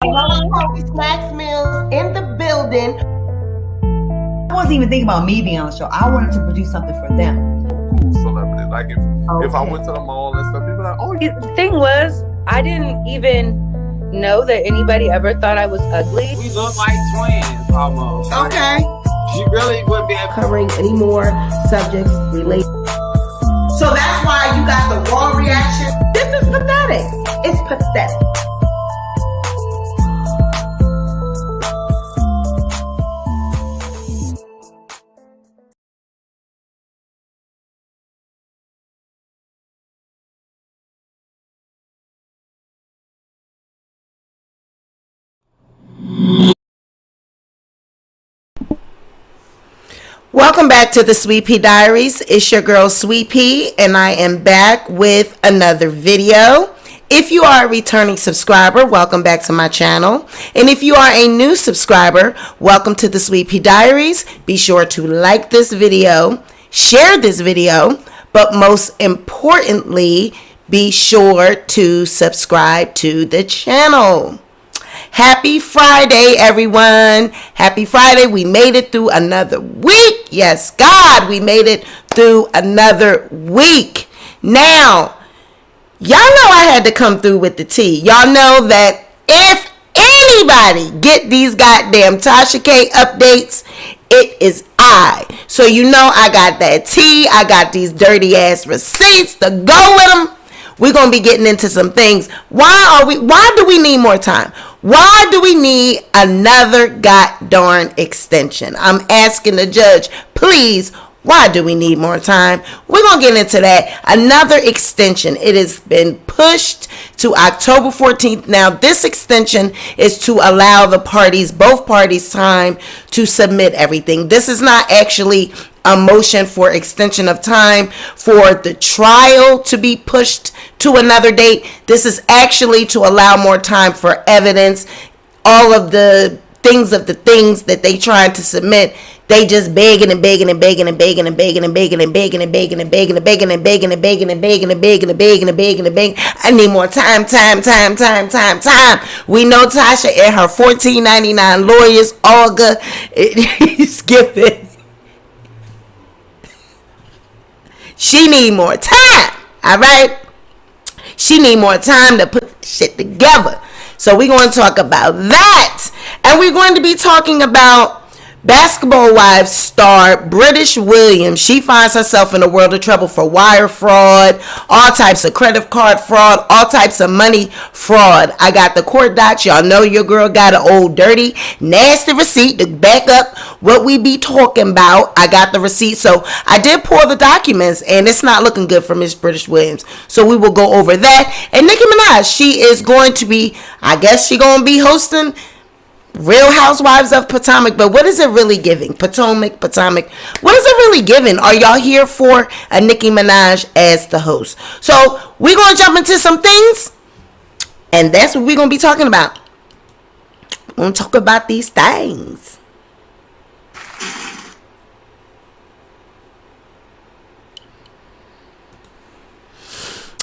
Hungry Snacks Meals in the building. I wasn't even thinking about me being on the show. I wanted to produce something for them. Cool celebrity. Like if I went to the mall and stuff, people are like, oh, The thing was, I didn't even know that anybody ever thought I was ugly. We look like twins almost. Okay. She really wouldn't be Covering any more subjects related. So that's why you got the raw reaction. This is pathetic. It's pathetic. Welcome back to the Sweet Pea Diaries. It's your girl Sweet Pea, and I am back with another video. If you are a returning subscriber, welcome back to my channel. And if you are a new subscriber, welcome to the Sweet Pea Diaries. Be sure to like this video, share this video, but most importantly, be sure to subscribe to the channel. Happy Friday, everyone. Happy Friday. We made it through another week. Yes, God, we made it through another week. Now, y'all know I had to come through with the tea. Y'all know that if anybody get these goddamn Tasha K updates, it is I. So you know I got that tea. I got these dirty ass receipts to go with them. We're going to be getting into some things. Why do we need more time? Why do we need another goddamn extension? I'm asking the judge, please, why do we need more time? We're going to get into that. Another extension. It has been pushed to October 14th. Now, this extension is to allow the parties, both parties, time to submit everything. This is not actually a motion for extension of time for the trial to be pushed to another date. This is actually to allow more time for evidence. All of the things that they trying to submit, they just begging and begging and begging and begging and begging and begging and begging and begging and begging and begging and begging and begging and begging and begging and begging and begging and begging. I need more time. We know Tasha and her $14.99 lawyers, Olga, skip it. She need more time, all right? She need more time to put shit together. So we're going to talk about that. And we're going to be talking about Basketball Wives star Brittish Williams. She finds herself in a world of trouble for wire fraud, all types of credit card fraud, all types of money fraud. I got the court docs. Y'all know your girl got an old dirty, nasty receipt to back up what we be talking about. I got the receipt. So I did pull the documents, and it's not looking good for Miss Brittish Williams. So we will go over that. And Nicki Minaj, she is going to be, I guess she going to be hosting Real Housewives of Potomac. But what is it really giving? Potomac. What is it really giving? Are y'all here for a Nicki Minaj as the host? So we're going to jump into some things, and that's what we're going to be talking about. We're going to talk about these things.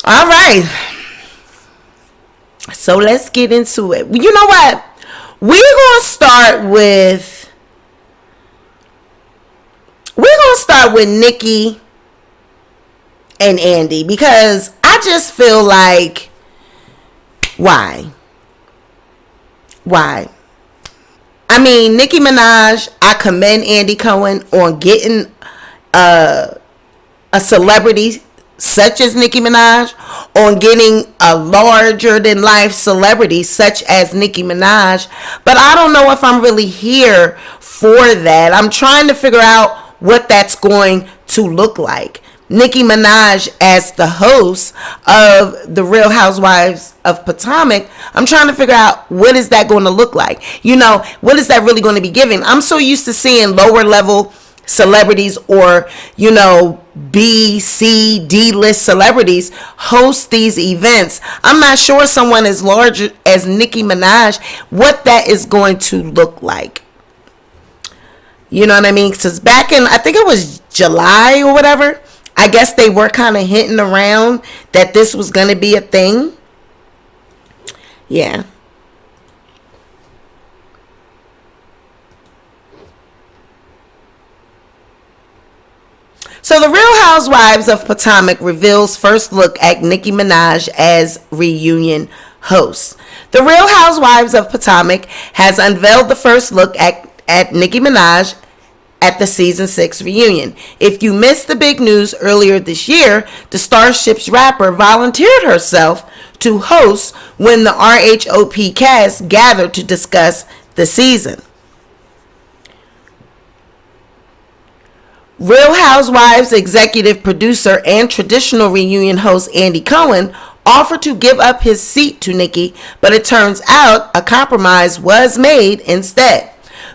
All right. So let's get into it. You know what? We're going to start with Nicki and Andy, because I just feel like, why? I mean, Nicki Minaj, I commend Andy Cohen on getting a celebrity such as Nicki Minaj, on getting a larger than life celebrity such as Nicki Minaj. But I don't know if I'm really here for that. I'm trying to figure out what that's going to look like. Nicki Minaj as the host of the Real Housewives of Potomac, I'm trying to figure out what is that going to look like. You know, what is that really going to be giving? I'm so used to seeing lower level celebrities, or, you know, B, C, D list celebrities host these events. I'm not sure someone as large as Nicki Minaj, what that is going to look like. You know what I mean? Because back in, I think it was July or whatever, I guess they were kind of hinting around that this was going to be a thing. Yeah. So the Real Housewives of Potomac reveals first look at Nicki Minaj as reunion host. The Real Housewives of Potomac has unveiled the first look at Nicki Minaj at the season 6 reunion. If you missed the big news earlier this year, the Starships rapper volunteered herself to host when the RHOP cast gathered to discuss the season. Real Housewives executive producer and traditional reunion host Andy Cohen offered to give up his seat to Nicki, but it turns out a compromise was made instead.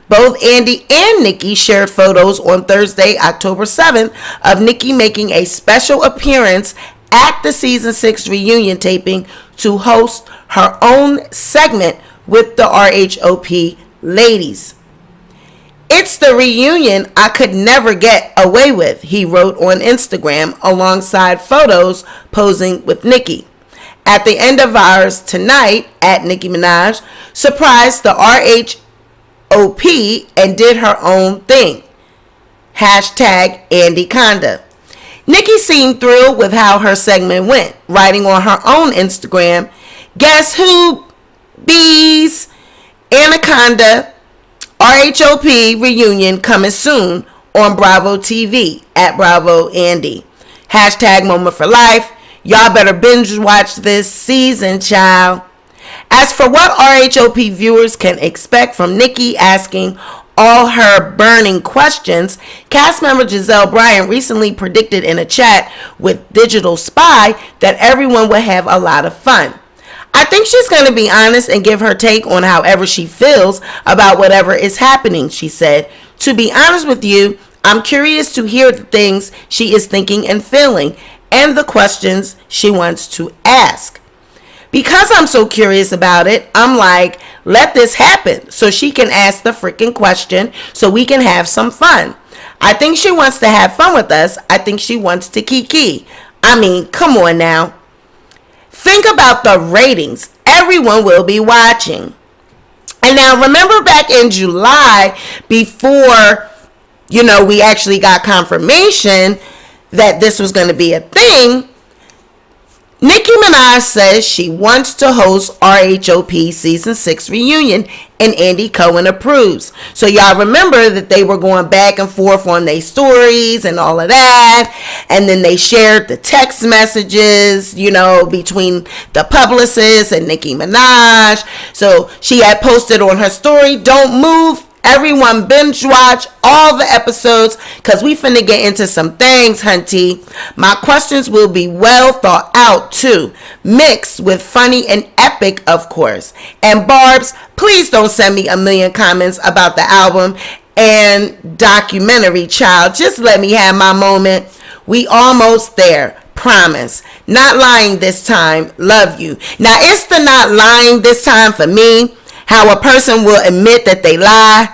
Both Andy and Nicki shared photos on Thursday, October 7th, of Nicki making a special appearance at the season 6 reunion taping to host her own segment with the RHOP ladies. "It's the reunion I could never get away with," he wrote on Instagram alongside photos posing with Nicki. "At the end of ours tonight," at Nicki Minaj surprised the RHOP and did her own thing. Hashtag Andy Conda. Nicki seemed thrilled with how her segment went, writing on her own Instagram, "Guess who, bees? Anaconda RHOP reunion coming soon on Bravo TV at Bravo Andy. Hashtag moment for life. Y'all better binge watch this season, child." As for what RHOP viewers can expect from Nicki asking all her burning questions, cast member Giselle Bryant recently predicted in a chat with Digital Spy that everyone would have a lot of fun. "I think she's going to be honest and give her take on however she feels about whatever is happening," she said. "To be honest with you, I'm curious to hear the things she is thinking and feeling and the questions she wants to ask. Because I'm so curious about it, I'm like, let this happen so she can ask the freaking question so we can have some fun. I think she wants to have fun with us. I think she wants to kiki. I mean, come on now. Think about the ratings. Everyone will be watching." And now remember back in July, before, we actually got confirmation that this was going to be a thing, Nicki Minaj says she wants to host RHOP season 6 reunion and Andy Cohen approves. So y'all remember that they were going back and forth on their stories and all of that. And then they shared the text messages, between the publicist and Nicki Minaj. So she had posted on her story, "Don't move. Everyone binge watch all the episodes because we finna get into some things, hunty. My questions will be well thought out too, mixed with funny and epic, of course. And Barbs, please don't send me a million comments about the album and documentary, child. Just let me have my moment. We almost there. Promise. Not lying this time. Love you." Now, it's the not lying this time for me. How a person will admit that they lie.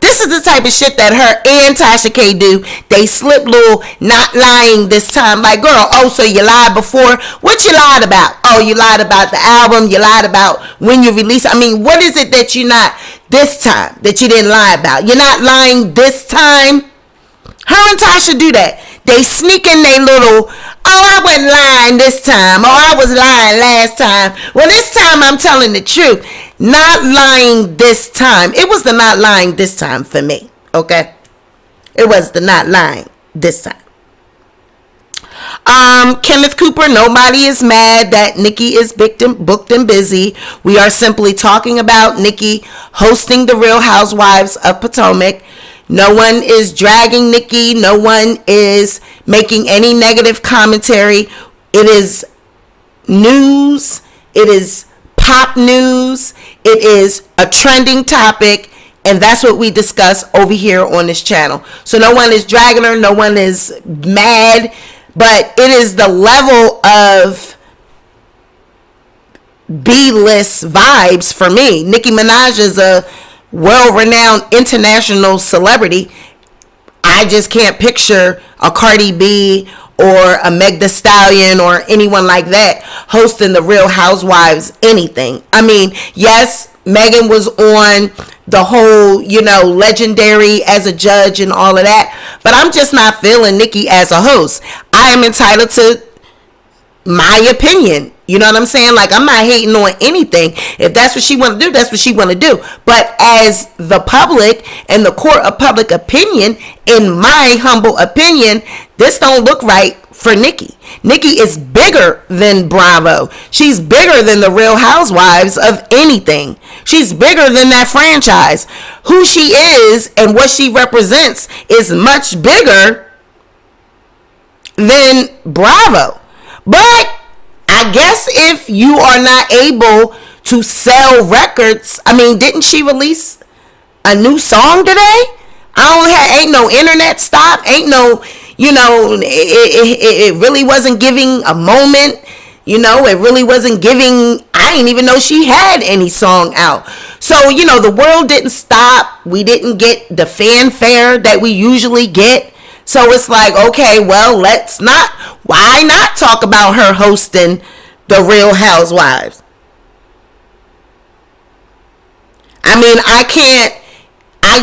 This is the type of shit that her and Tasha K do. They slip little not lying this time. Like, girl, so you lied before? What you lied about? Oh, you lied about the album. You lied about when you released. I mean, what is it that you not this time that you didn't lie about? You're not lying this time? Her and Tasha do that. They sneak in their little, I wasn't lying this time. I was lying last time. Well, this time I'm telling the truth. Not lying this time. It was the not lying this time for me. Okay? It was the not lying this time. Kenneth Cooper, nobody is mad that Nicki is booked and busy. We are simply talking about Nicki hosting the Real Housewives of Potomac. No one is dragging Nicki. No one is making any negative commentary. It is news. It is pop news. It is a trending topic. And that's what we discuss over here on this channel. So no one is dragging her. No one is mad. But it is the level of B-list vibes for me. Nicki Minaj is a well-renowned international celebrity. I just can't picture a Cardi B or a Meg Thee Stallion or anyone like that hosting the Real Housewives anything. I mean, yes, Megan was on the whole, legendary as a judge and all of that. But I'm just not feeling Nicki as a host. I am entitled to my opinion. You know what I'm saying? Like, I'm not hating on anything. If that's what she want to do, that's what she want to do. But as the public and the court of public opinion, in my humble opinion, this don't look right for Nicki. Nicki is bigger than Bravo. She's bigger than the Real Housewives of anything. She's bigger than that franchise. Who she is and what she represents is much bigger than Bravo. But I guess if you are not able to sell records, I mean, didn't she release a new song today? Ain't no internet stop, ain't no, it really wasn't giving a moment, it really wasn't giving, I didn't even know she had any song out. So, the world didn't stop, we didn't get the fanfare that we usually get. So it's like, okay, well, why not talk about her hosting the Real Housewives? I mean, I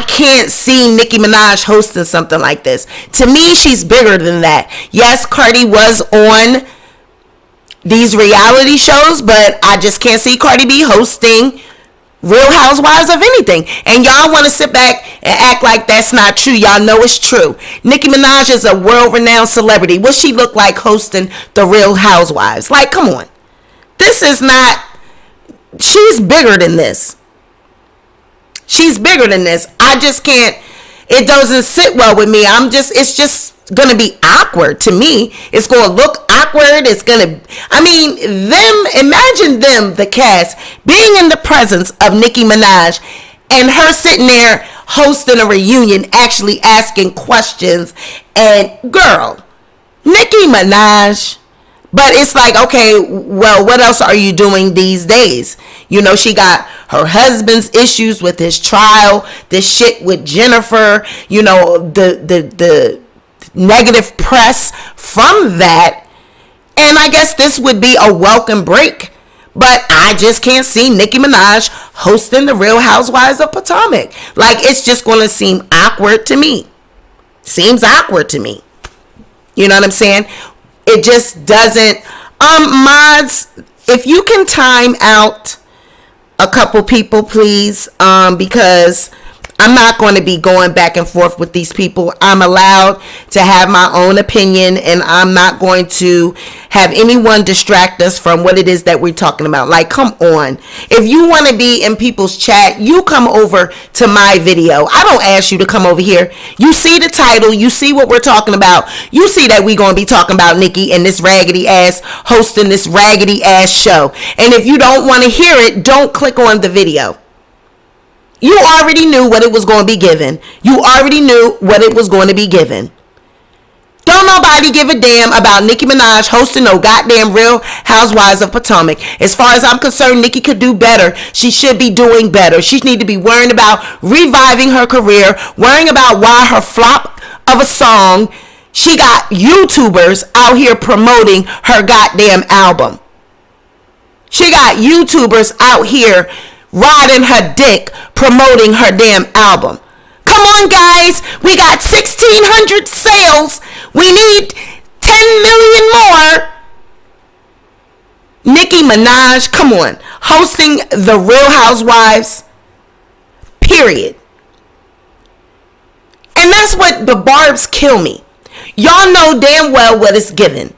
can't see Nicki Minaj hosting something like this. To me, she's bigger than that. Yes, Cardi was on these reality shows, but I just can't see Cardi B hosting Real Housewives of anything. And y'all want to sit back and act like that's not true. Y'all know it's true. Nicki Minaj is a world-renowned celebrity. What she look like hosting the Real Housewives? Like, come on. This is not... She's bigger than this. She's bigger than this. I just can't... It doesn't sit well with me. It's just going to be awkward to me. It's going to look awkward. It's going to... I mean, imagine them, the cast, being in the presence of Nicki Minaj and her sitting there hosting a reunion, actually asking questions. And, girl, Nicki Minaj... But it's like, okay, well, what else are you doing these days? She got her husband's issues with his trial, this shit with Jennifer, the negative press from that. And I guess this would be a welcome break. But I just can't see Nicki Minaj hosting the Real Housewives of Potomac. Like, it's just going to seem awkward to me. Seems awkward to me. You know what I'm saying? It just doesn't. Mods, if you can time out a couple people, please, because I'm not going to be going back and forth with these people. I'm allowed to have my own opinion, and I'm not going to have anyone distract us from what it is that we're talking about. Like, come on. If you want to be in people's chat, you come over to my video. I don't ask you to come over here. You see the title. You see what we're talking about. You see that we're going to be talking about Nicki and this raggedy ass hosting this raggedy ass show. And if you don't want to hear it, don't click on the video. You already knew what it was going to be given. You already knew what it was going to be given. Don't nobody give a damn about Nicki Minaj hosting no goddamn Real Housewives of Potomac. As far as I'm concerned, Nicki could do better. She should be doing better. She need to be worrying about reviving her career, worrying about why her flop of a song. She got YouTubers out here promoting her goddamn album. She got YouTubers out here riding her dick promoting her damn album. Come on, guys. We got 1,600 sales. We need 10 million more. Nicki Minaj, come on. Hosting the Real Housewives. Period. And that's what the barbs kill me. Y'all know damn well what it's given.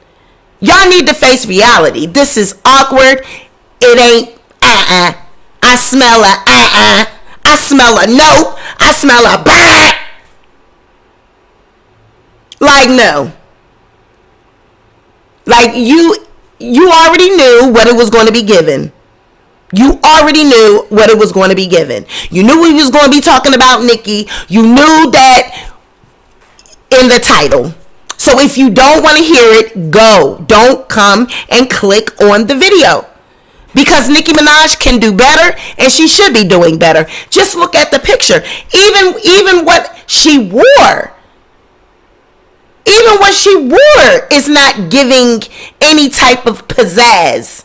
Y'all need to face reality. This is awkward. It ain't I smell a I smell a nope. I smell a bah. Like, no. Like, you already knew what it was going to be given. You already knew what it was going to be given. You knew we was going to be talking about Nicki. You knew that in the title. So if you don't want to hear it, go. Don't come and click on the video. Because Nicki Minaj can do better, and she should be doing better. Just look at the picture. Even what she wore. Even what she wore is not giving any type of pizzazz.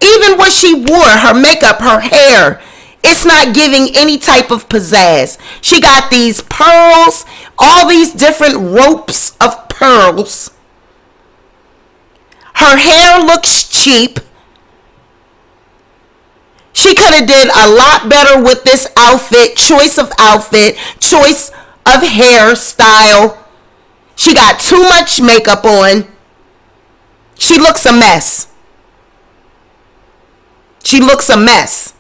Even what she wore, her makeup, her hair, it's not giving any type of pizzazz. She got these pearls all these different ropes of pearls. Her hair looks cheap. She could have did a lot better with this outfit, choice of hairstyle. She got too much makeup on. She looks a mess. She looks a mess.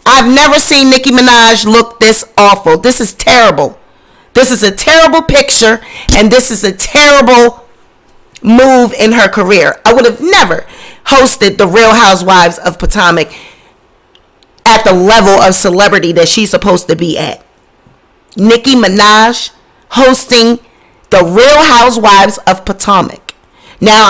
I've never seen Nicki Minaj look this awful. This is terrible. This is a terrible picture, and this is a terrible move in her career. I would have never hosted the Real Housewives of Potomac at the level of celebrity that she's supposed to be at. Nicki Minaj hosting the Real Housewives of Potomac. Now,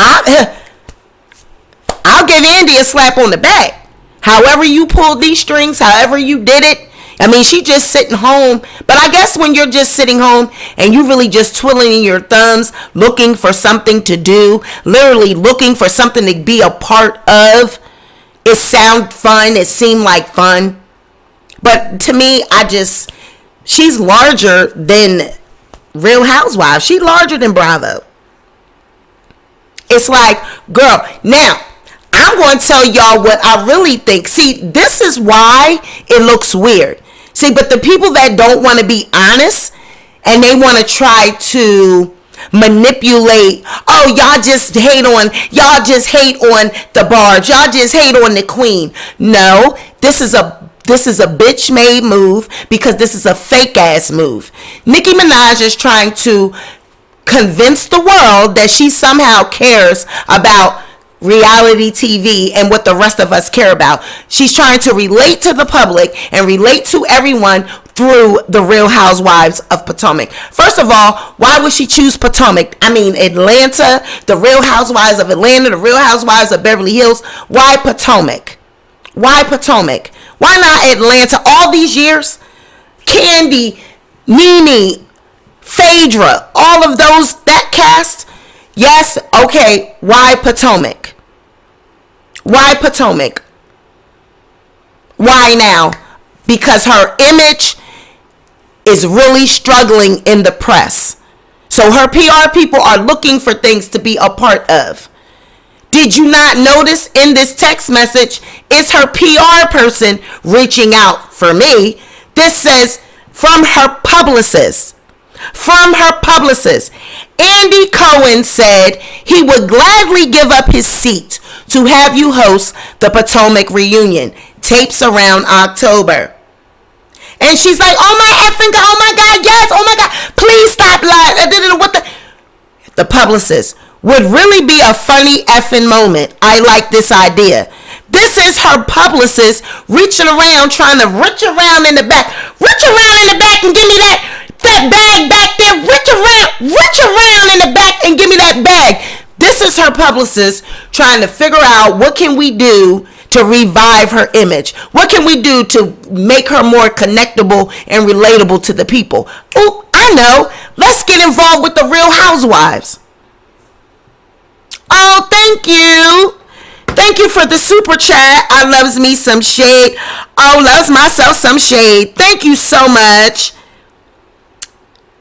I'll give Andy a slap on the back. However you pulled these strings, however you did it. I mean, she just sitting home. But I guess when you're just sitting home and you really just twiddling your thumbs, looking for something to do, literally looking for something to be a part of, it sound fun. It seemed like fun. But to me, she's larger than Real Housewives. She's larger than Bravo. It's like, girl, now, I'm going to tell y'all what I really think. See, this is why it looks weird. See, but the people that don't want to be honest and they want to try to manipulate, oh, y'all just hate on the barge. Y'all just hate on the queen. No, this is a bitch made move because this is a fake ass move. Nicki Minaj is trying to convince the world that she somehow cares about reality TV and what the rest of us care about. She's trying to relate to the public and relate to everyone through the Real Housewives of Potomac. First of all, why would she choose Potomac? I mean, Atlanta, the Real Housewives of Atlanta, the Real Housewives of Beverly Hills. Why Potomac? Why Potomac? Why not Atlanta? All these years, Candy, Nene, Phaedra, all of those, that cast. Yes, okay, why Potomac? Why Potomac? Why now? Because her image is really struggling in the press. So her PR people are looking for things to be a part of. Did you not notice in this text message, it's her PR person reaching out for me? This says from her publicist. From her publicist. Andy Cohen said he would gladly give up his seat to have you host the Potomac reunion. Tapes around October. And she's like, oh my effing God, oh my God, yes, oh my God, please stop lying. What the publicist, would really be a funny effing moment. I like this idea. This is her publicist reaching around, trying to reach around in the back. Reach around in the back and give me that bag back there. Reach around in the back and give me that bag. This is her publicist trying to figure out what can we do to revive her image. What can we do to make her more connectable and relatable to the people? Oh, I know. Let's get involved with the Real Housewives. Oh, thank you. Thank you for the super chat. I loves me some shade. Oh, loves myself some shade. Thank you so much.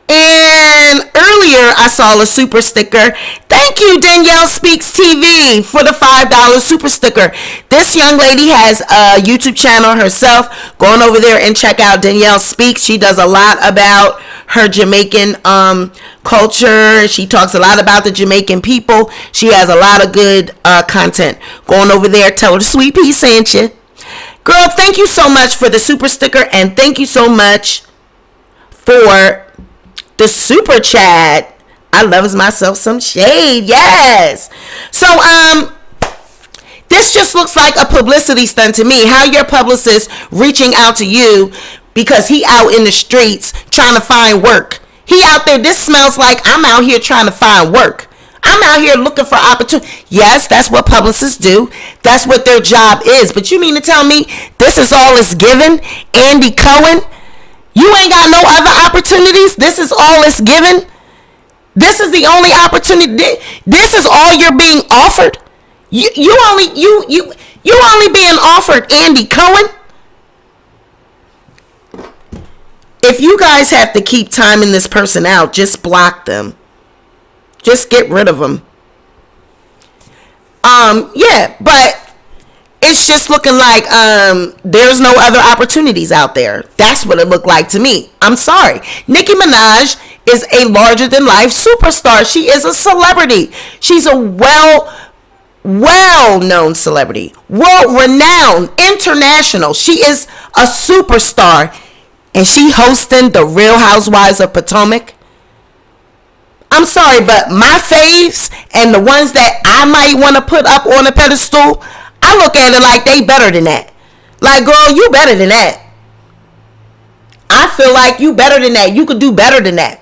And earlier I saw a super sticker. Thank you, Danielle Speaks TV, for the $5 super sticker. This young lady has a YouTube channel herself. Go on over there and check out Danielle Speaks. She does a lot about her Jamaican culture. She talks a lot about the Jamaican people. She has a lot of good content. Go on over there. Tell her the Sweet Pea sent you. Girl, thank you so much for the super sticker, and thank you so much for the super chat. I loves myself some shade. Yes. So this just looks like a publicity stunt to me. How your publicist reaching out to you because he out in the streets trying to find work. He out there. This smells like I'm out here trying to find work. I'm out here looking for opportunity. Yes, that's what publicists do. That's what their job is. But you mean to tell me this is all it's given? Andy Cohen? You ain't got no other opportunities? This is all it's given? This is the only opportunity? This is all you're being offered? You only being offered Andy Cohen? If you guys have to keep timing this person out, just block them. Just get rid of them. Yeah, but it's just looking like there's no other opportunities out there. That's what it looked like to me. I'm sorry. Nicki Minaj is a larger than life superstar. She is a celebrity. She's a well-known celebrity, world-renowned, international. She is a superstar, and she hosting the Real Housewives of Potomac. I'm sorry, but my faves and the ones that I might want to put up on a pedestal, I look at it like they better than that. Like, girl, you better than that. I feel like you better than that. You could do better than that.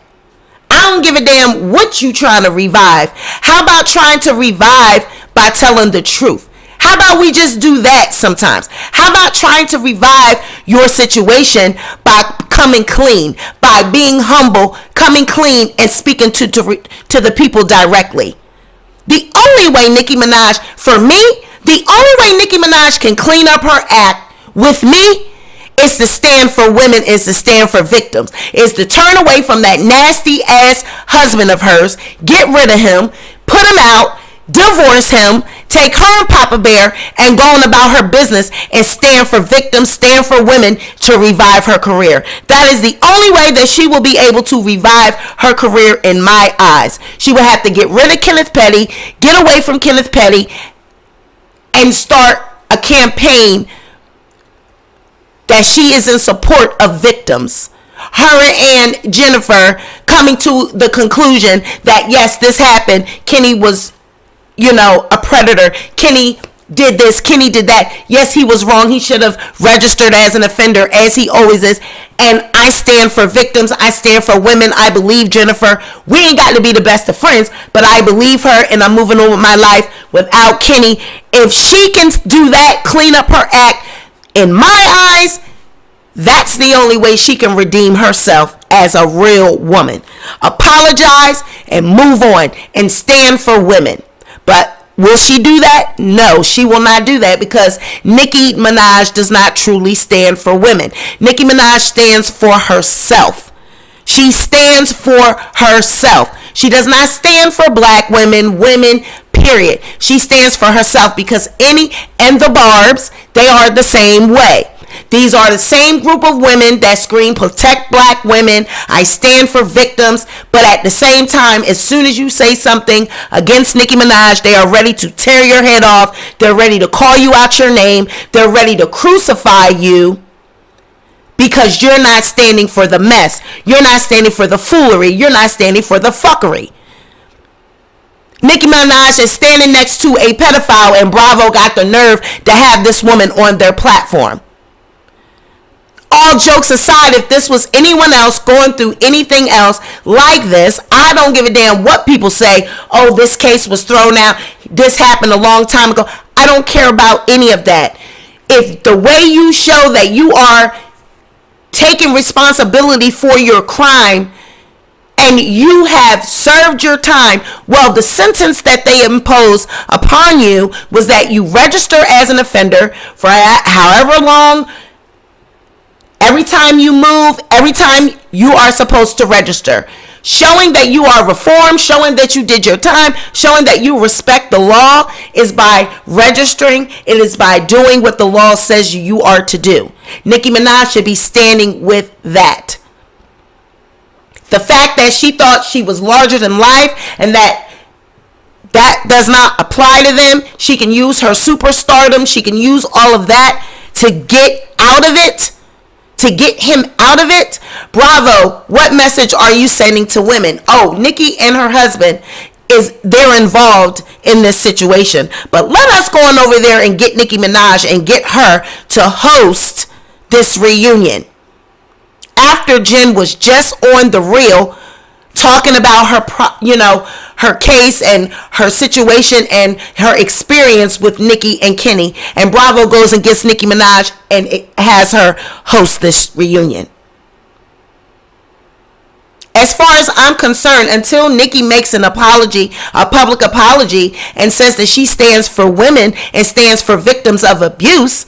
I don't give a damn what you trying to revive. How about trying to revive by telling the truth? How about we just do that sometimes? How about trying to revive your situation by coming clean, by being humble, coming clean, and speaking to the people directly? The only way Nicki Minaj, for me, the only way Nicki Minaj can clean up her act with me is to stand for women, is to stand for victims, is to turn away from that nasty ass husband of hers, get rid of him, put him out, divorce him, take her and Papa Bear and go on about her business and stand for victims, stand for women to revive her career. That is the only way that she will be able to revive her career in my eyes. She will have to get rid of Kenneth Petty, get away from Kenneth Petty, and start a campaign that she is in support of victims. Her and Jennifer coming to the conclusion that yes, this happened. Kenny was, a predator. Kenny did this. Kenny did that. Yes, he was wrong. He should have registered as an offender, as he always is. And I stand for victims. I stand for women. I believe Jennifer. We ain't got to be the best of friends, but I believe her, and I'm moving on with my life without Kenny. If she can do that, clean up her act, in my eyes, that's the only way she can redeem herself as a real woman. Apologize and move on and stand for women. But will she do that? No, she will not do that, because Nicki Minaj does not truly stand for women. Nicki Minaj stands for herself. She stands for herself. She does not stand for black women, period. She stands for herself, because Annie and the Barbs, they are the same way. These are the same group of women that scream, protect black women. I stand for victims. But at the same time, as soon as you say something against Nicki Minaj, they are ready to tear your head off. They're ready to call you out your name. They're ready to crucify you, because you're not standing for the mess. You're not standing for the foolery. You're not standing for the fuckery. Nicki Minaj is standing next to a pedophile, and Bravo got the nerve to have this woman on their platform. All jokes aside, if this was anyone else going through anything else like this, I don't give a damn what people say. Oh, this case was thrown out. This happened a long time ago. I don't care about any of that. If the way you show that you are taking responsibility for your crime and you have served your time, well, the sentence that they imposed upon you was that you register as an offender for however long. Every time you move, every time you are supposed to register. Showing that you are reformed, showing that you did your time, showing that you respect the law is by registering. It is by doing what the law says you are to do. Nicki Minaj should be standing with that. The fact that she thought she was larger than life and that does not apply to them. She can use her superstardom. She can use all of that to get out of it. To get him out of it. Bravo, what message are you sending to women? Oh, Nicki and her husband, they're involved in this situation. But let us go on over there and get Nicki Minaj and get her to host this reunion. After Jen was just on The Real talking about her case and her situation and her experience with Nicki and Kenny, and Bravo goes and gets Nicki Minaj and it has her host this reunion. As far as I'm concerned, until Nicki makes an apology, a public apology, and says that she stands for women and stands for victims of abuse,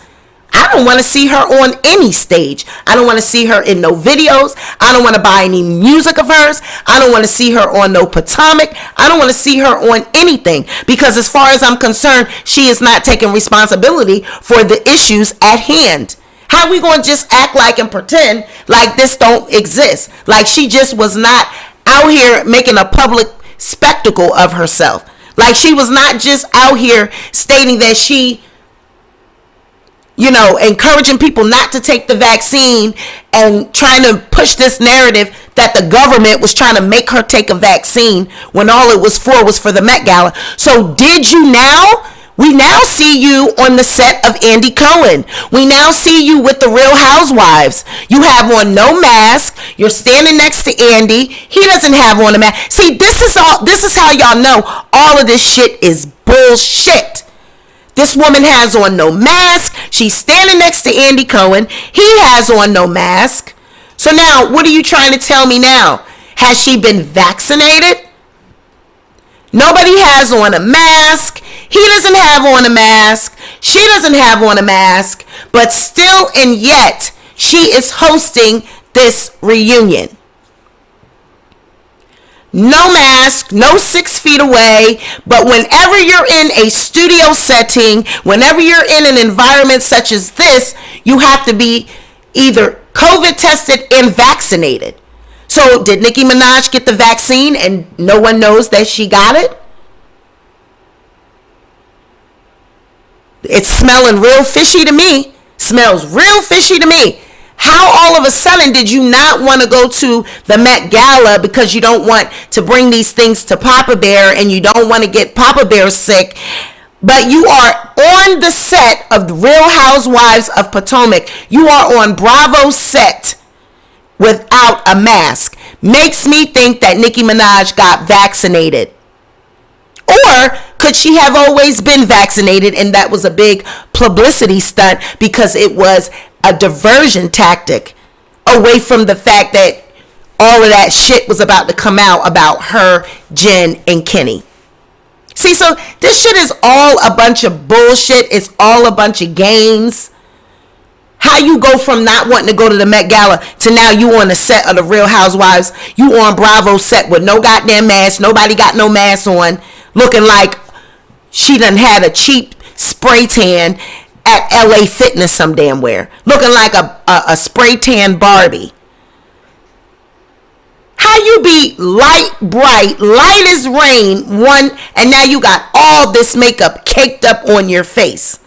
I don't want to see her on any stage. I don't want to see her in no videos. I don't want to buy any music of hers. I don't want to see her on no Potomac. I don't want to see her on anything, because as far as I'm concerned, she is not taking responsibility for the issues at hand. How are we going to just act like and pretend like this don't exist? Like she just was not out here making a public spectacle of herself. Like she was not just out here stating that she, you know, encouraging people not to take the vaccine and trying to push this narrative that the government was trying to make her take a vaccine when all it was for the Met Gala. So did you now? We now see you on the set of Andy Cohen. We now see you with the Real Housewives. You have on no mask. You're standing next to Andy. He doesn't have on a mask. See, this is how y'all know all of this shit is bullshit. This woman has on no mask. She's standing next to Andy Cohen. He has on no mask. So now, what are you trying to tell me now? Has she been vaccinated? Nobody has on a mask. He doesn't have on a mask. She doesn't have on a mask. But still and yet, she is hosting this reunion. No mask, no 6 feet away. But whenever you're in a studio setting, whenever you're in an environment such as this, you have to be either COVID tested and vaccinated. So did Nicki Minaj get the vaccine and no one knows that she got it? It's smelling real fishy to me. Smells real fishy to me. How all of a sudden did you not want to go to the Met Gala because you don't want to bring these things to Papa Bear and you don't want to get Papa Bear sick? But you are on the set of the Real Housewives of Potomac. You are on Bravo's set without a mask. Makes me think that Nicki Minaj got vaccinated. Or could she have always been vaccinated and that was a big publicity stunt because it was a diversion tactic away from the fact that all of that shit was about to come out about her, Jen, and Kenny. See, so this shit is all a bunch of bullshit. It's all a bunch of games. How you go from not wanting to go to the Met Gala to now you on the set of the Real Housewives. You on Bravo set with no goddamn mask. Nobody got no mask on. Looking like she done had a cheap spray tan at LA Fitness some damn where. Looking like a spray tan Barbie. How you be light, bright, light as rain, one, and now you got all this makeup caked up on your face.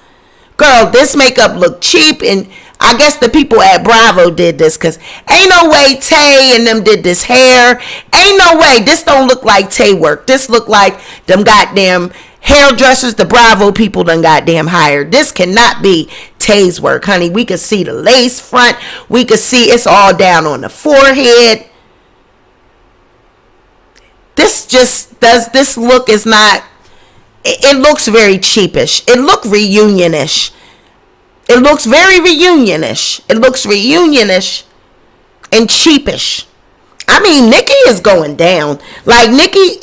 Girl, this makeup look cheap, and I guess the people at Bravo did this, because ain't no way Tay and them did this hair. Ain't no way. This don't look like Tay work. This look like them goddamn hairdressers the Bravo people done goddamn hired. This cannot be Tay's work, honey. We could see the lace front. We could see it's all down on the forehead. This look is not, it looks very cheapish. It look reunionish. It looks very reunionish. It looks reunionish and cheapish. I mean, Nicki is going down. Like, Nicki,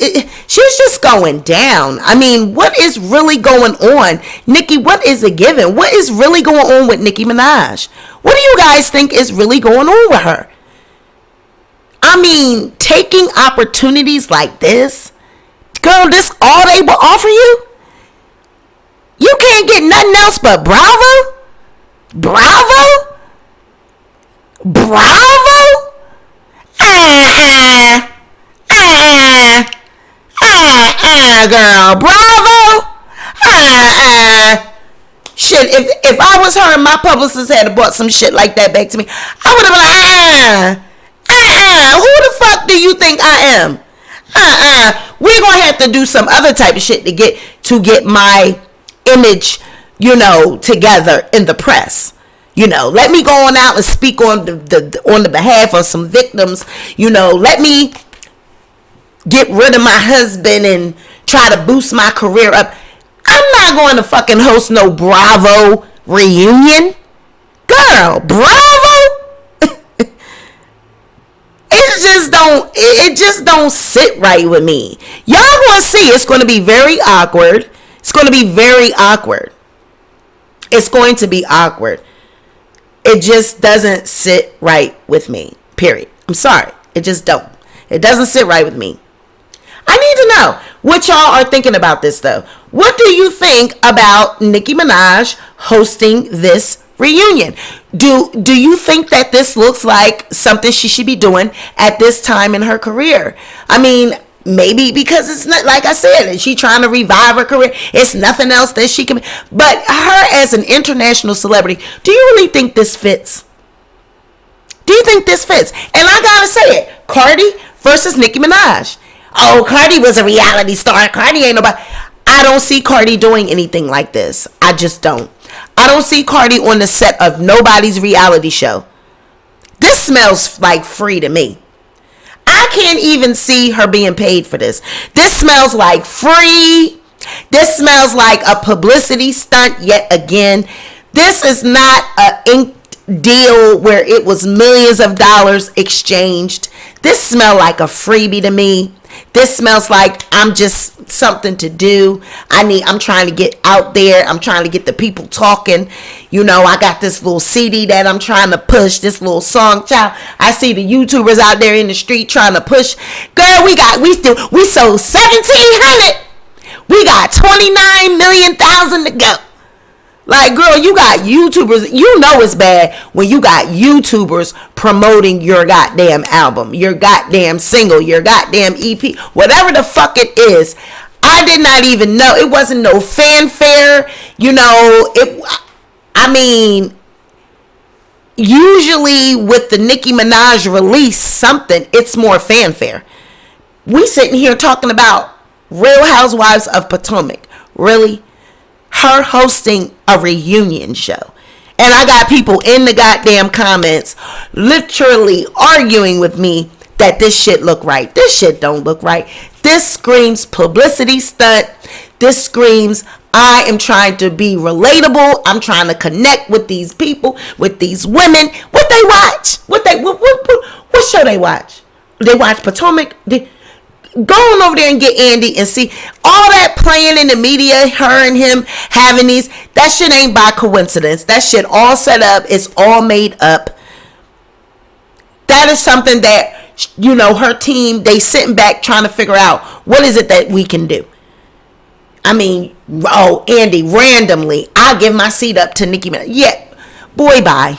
she's just going down. I mean, what is really going on? Nicki, what is it giving? What is really going on with Nicki Minaj? What do you guys think is really going on with her? I mean, taking opportunities like this, girl, this all they will offer you? You can't get nothing else but Bravo? Bravo? Bravo? Girl, Bravo? Shit, if I was her and my publicist had bought some shit like that back to me, I would have been like, who the fuck do you think I am? We're gonna have to do some other type of shit to get my image, together in the press. Let me go on out and speak on the behalf of some victims. Let me get rid of my husband and try to boost my career up. I'm not going to fucking host no Bravo reunion. Girl, Bravo? It just don't sit right with me. Y'all gonna see it's gonna be very awkward. It's going to be very awkward. It's going to be awkward. It just doesn't sit right with me. Period. I'm sorry. It just don't. It doesn't sit right with me. I need to know what y'all are thinking about this, though. What do you think about Nicki Minaj hosting this reunion? Do you think that this looks like something she should be doing at this time in her career? I mean, maybe because it's not, like I said, she trying to revive her career. It's nothing else that she can. But her as an international celebrity, do you really think this fits? Do you think this fits? And I gotta say it, Cardi versus Nicki Minaj. Oh, Cardi was a reality star. Cardi ain't nobody. I don't see Cardi doing anything like this. I just don't. I don't see Cardi on the set of nobody's reality show. This smells like free to me. I can't even see her being paid for this. This smells like free. This smells like a publicity stunt yet again. This is not an inked deal where it was millions of dollars exchanged. This smells like a freebie to me. This smells like I'm just something to do. I'm trying to get out there. I'm trying to get the people talking. You know, I got this little CD that I'm trying to push, this little song. Child, I see the YouTubers out there in the street trying to push. Girl, we sold 1,700. We got 29 million thousand to go. Like, girl, you got YouTubers. You know it's bad when you got YouTubers promoting your goddamn album, your goddamn single, your goddamn EP, whatever the fuck it is. I did not even know. It wasn't no fanfare. You know, usually with the Nicki Minaj release something, it's more fanfare. We sitting here talking about Real Housewives of Potomac. Really? Her hosting a reunion show. And I got people in the goddamn comments literally arguing with me that this shit look right. This shit don't look right. This screams publicity stunt. This screams I am trying to be relatable. I'm trying to connect with these people, with these women. What they watch? What show they watch? They watch Potomac. Go on over there and get Andy and see all that playing in the media, her and him having these. That shit ain't by coincidence. That shit all set up. It's all made up. That is something that, you know, her team, they sitting back trying to figure out what is it that we can do. I mean, oh, Andy, randomly, I'll give my seat up to Nicki Minaj. Yeah, boy, bye.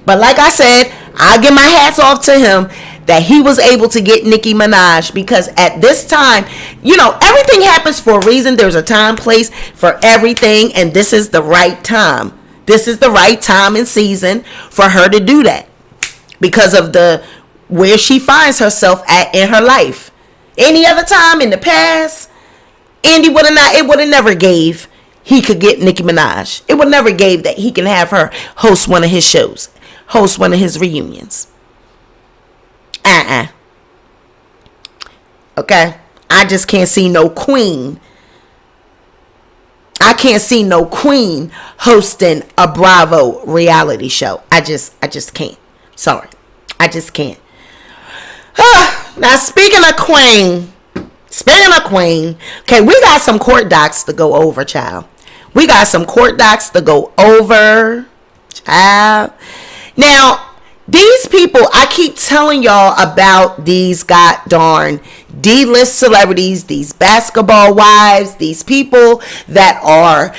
But like I said, I'll give my hats off to him that he was able to get Nicki Minaj, because at this time, you know, everything happens for a reason. There's a time, place for everything, and this is the right time. This is the right time and season for her to do that because of where she finds herself at in her life. Any other time in the past, Andy would have never gave he could get Nicki Minaj. It would never gave that he can have her host one of his shows, host one of his reunions. Okay, I just can't see no queen. I can't see no queen hosting a Bravo reality show. I just can't. Sorry, I just can't. Now speaking of queen, okay, we got some court docs to go over, child. We got some court docs to go over, child. Now, these people, I keep telling y'all about these god darn D-list celebrities, these basketball wives, these people that are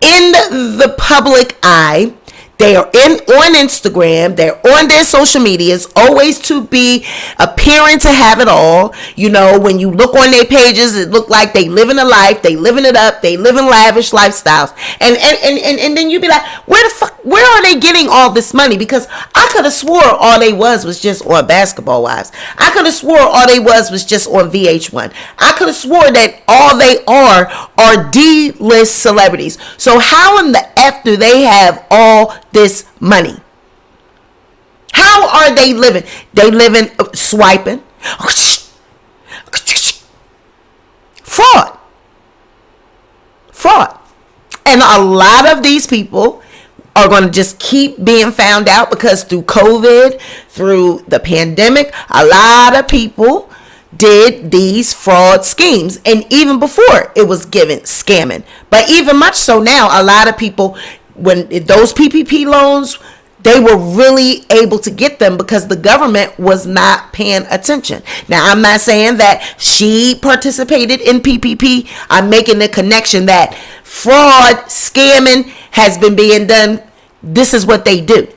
in the public eye. They are on Instagram. They're on their social medias, always to be appearing to have it all. You know, when you look on their pages, it look like they living a life. They living it up. They living lavish lifestyles. And then you be like, where are they getting all this money? Because I could have swore all they was just on Basketball Wives. I could have swore all they was just on VH1. I could have swore that all they are D-list celebrities. So how in the F do they have all this money? How are they living? They living swiping. Fraud. And a lot of these people are going to just keep being found out because through COVID, through the pandemic, a lot of people did these fraud schemes. And even before it was given scamming. But even much so now, a lot of people, when those PPP loans, they were really able to get them because the government was not paying attention. Now, I'm not saying that she participated in PPP. I'm making the connection that fraud, scamming has been being done. This is what they do.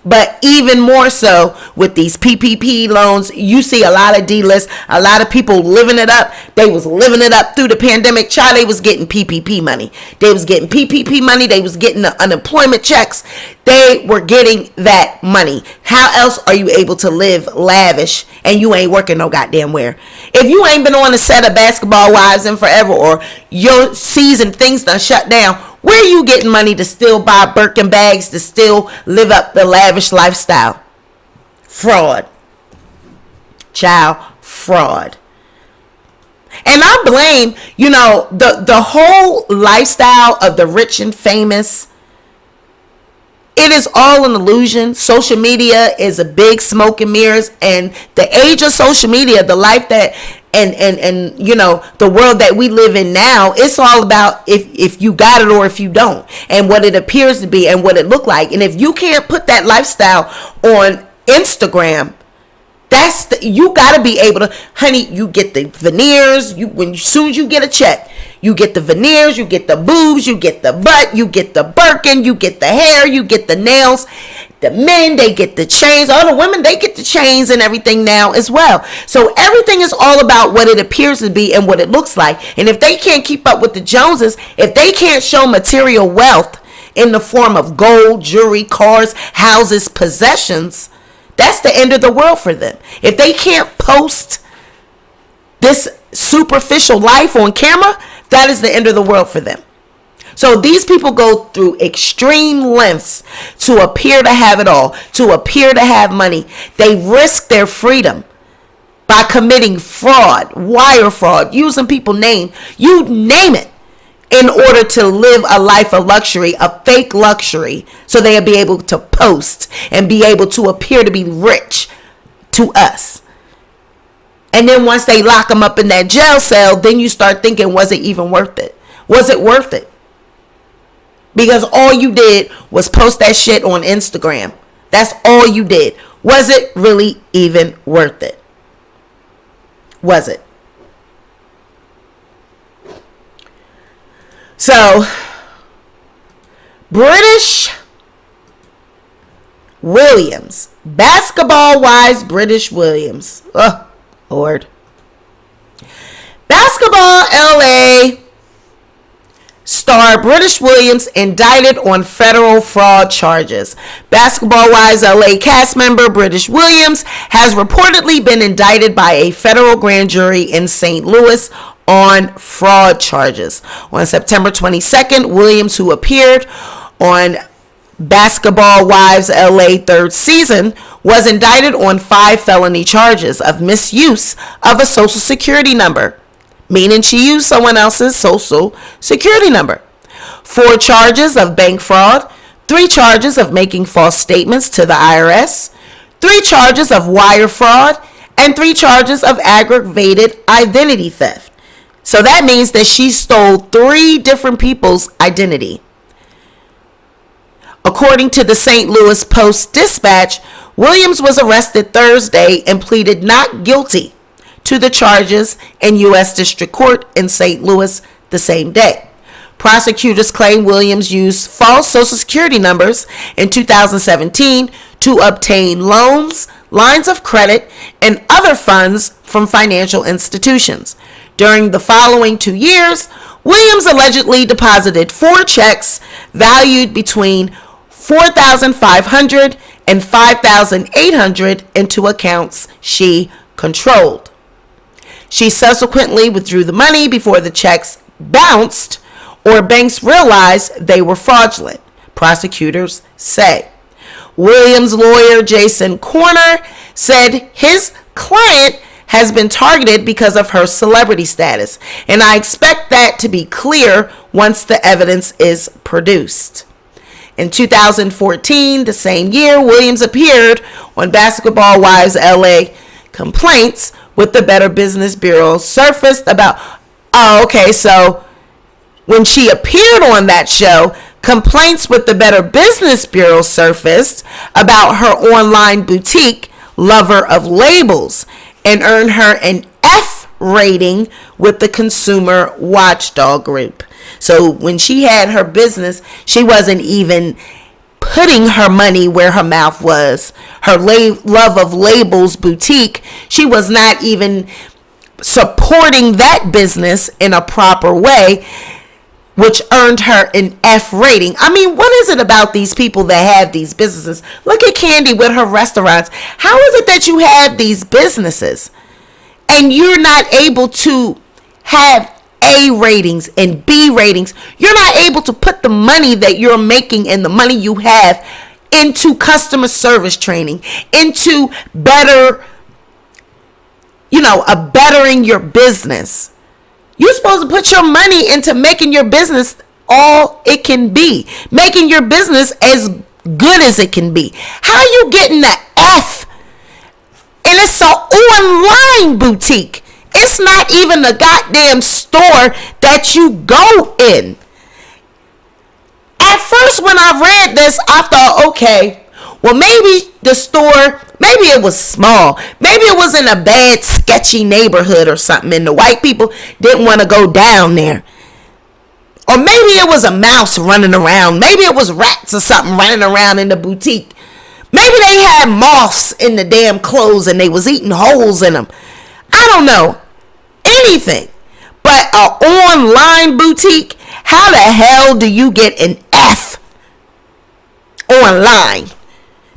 But even more so with these PPP loans, you see a lot of D-list, a lot of people living it up. They was living it up through the pandemic. Child, they was getting PPP money. They was getting PPP money. They was getting the unemployment checks. They were getting that money. How else are you able to live lavish and you ain't working no goddamn where? If you ain't been on the set of Basketball Wives in forever, or your season things done shut down, where are you getting money to still buy Birkin bags, to still live up the lavish lifestyle? Fraud. Child, fraud. And I blame, the whole lifestyle of the rich and famous. It is all an illusion. Social media is a big smoke and mirrors, and the age of social media, the life that and the world that we live in now, it's all about if you got it or if you don't, and what it appears to be and what it look like. And if you can't put that lifestyle on Instagram, you got to be able to, honey, you get the veneers, as soon as you get a check, you get the veneers, you get the boobs, you get the butt, you get the Birkin, you get the hair, you get the nails. The men, they get the chains. All the women, they get the chains and everything now as well. So everything is all about what it appears to be and what it looks like. And if they can't keep up with the Joneses, if they can't show material wealth in the form of gold, jewelry, cars, houses, possessions, that's the end of the world for them. If they can't post this superficial life on camera, that is the end of the world for them. So these people go through extreme lengths to appear to have it all, to appear to have money. They risk their freedom by committing fraud, wire fraud, using people's name, you name it, in order to live a life of luxury, a fake luxury, so they'll be able to post and be able to appear to be rich to us. And then once they lock them up in that jail cell, then you start thinking, was it even worth it? Was it worth it? Because all you did was post that shit on Instagram. That's all you did. Was it really even worth it? Was it? So, Brittish Williams. Basketball Wives Brittish Williams. Oh, Lord. Basketball LA star Brittish Williams indicted on federal fraud charges. Basketball Wives LA cast member Brittish Williams has reportedly been indicted by a federal grand jury in St. Louis on fraud charges. On September 22nd, Williams, who appeared on Basketball Wives LA third season, was indicted on 5 felony charges of misuse of a social security number, meaning she used someone else's social security number, 4 charges of bank fraud, 3 charges of making false statements to the IRS, 3 charges of wire fraud, and 3 charges of aggravated identity theft. So that means that she stole 3 different people's identity. According to the St. Louis Post-Dispatch, Williams was arrested Thursday and pleaded not guilty to the charges in U.S. District Court in St. Louis the same day. Prosecutors claim Williams used false Social Security numbers in 2017 to obtain loans, lines of credit, and other funds from financial institutions. During the following 2 years, Williams allegedly deposited 4 checks valued between $4,500 and $5,800 into accounts she controlled. She subsequently withdrew the money before the checks bounced or banks realized they were fraudulent, prosecutors say. Williams' lawyer Jason Corner said his client has been targeted because of her celebrity status, and I expect that to be clear once the evidence is produced. In 2014, the same year, Williams appeared on Basketball Wives LA. Complaints with the Better Business Bureau surfaced about, so when she appeared on that show, Complaints with the Better Business Bureau surfaced about her online boutique, Lover of Labels, and earned her an F rating with the Consumer Watchdog Group. So when she had her business, she wasn't even putting her money where her mouth was. Her Love of Labels boutique, she was not even supporting that business in a proper way, which earned her an F rating. I mean, what is it about these people that have these businesses? Look at Candy with her restaurants. How is it that you have these businesses and you're not able to have A ratings and B ratings? You're not able to put the money that you're making and the money you have into customer service training, into better, bettering your business. You're supposed to put your money into making your business all it can be, making your business as good as it can be. How are you getting the F? And it's an online boutique. It's not even a goddamn store that you go in. At first, when I read this, I thought, okay, well, maybe the store, maybe it was small. Maybe it was in a bad, sketchy neighborhood or something, and the white people didn't want to go down there. Or maybe it was a mouse running around. Maybe it was rats or something running around in the boutique. Maybe they had moths in the damn clothes and they was eating holes in them. I don't know. Anything. But an online boutique, how the hell do you get an F online?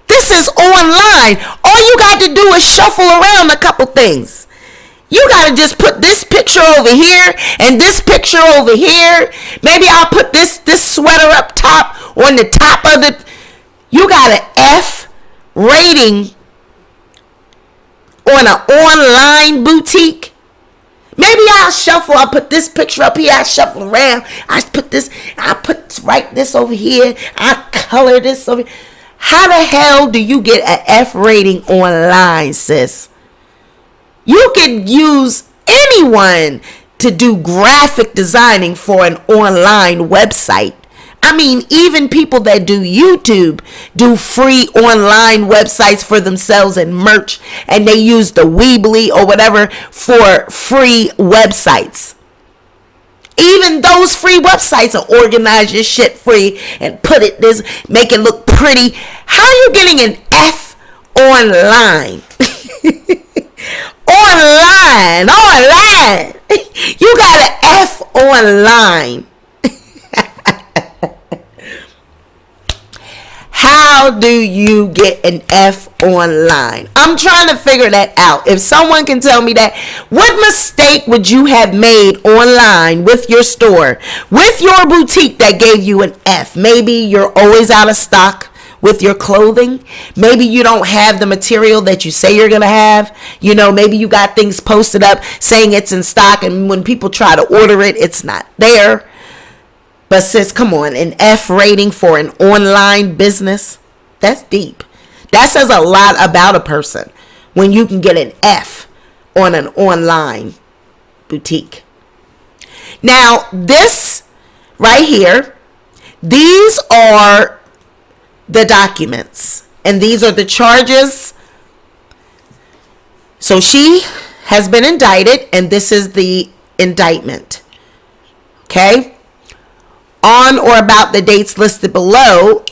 This is online. All you got to do is shuffle around a couple things. You got to just put this picture over here and this picture over here. Maybe I'll put this sweater up top on the top of the. You got an F rating on an online boutique. Maybe I'll shuffle. I'll put this picture up here. I shuffle around. I put this over here. I color this over here. How the hell do you get an F rating online, sis? You can use anyone to do graphic designing for an online website. I mean, even people that do YouTube do free online websites for themselves and merch, and they use the Weebly or whatever for free websites. Even those free websites will organize your shit free and make it look pretty. How are you getting an F online? Online. You got an F online. How do you get an F online? I'm trying to figure that out. If someone can tell me that, what mistake would you have made online with your store, with your boutique that gave you an F? Maybe you're always out of stock with your clothing. Maybe you don't have the material that you say you're going to have. Maybe you got things posted up saying it's in stock, and when people try to order it, it's not there. But sis, come on, an F rating for an online business? That's deep. That says a lot about a person when you can get an F on an online boutique. Now, this right here, these are the documents, and these are the charges. So she has been indicted, and this is the indictment. Okay? On or about the dates listed below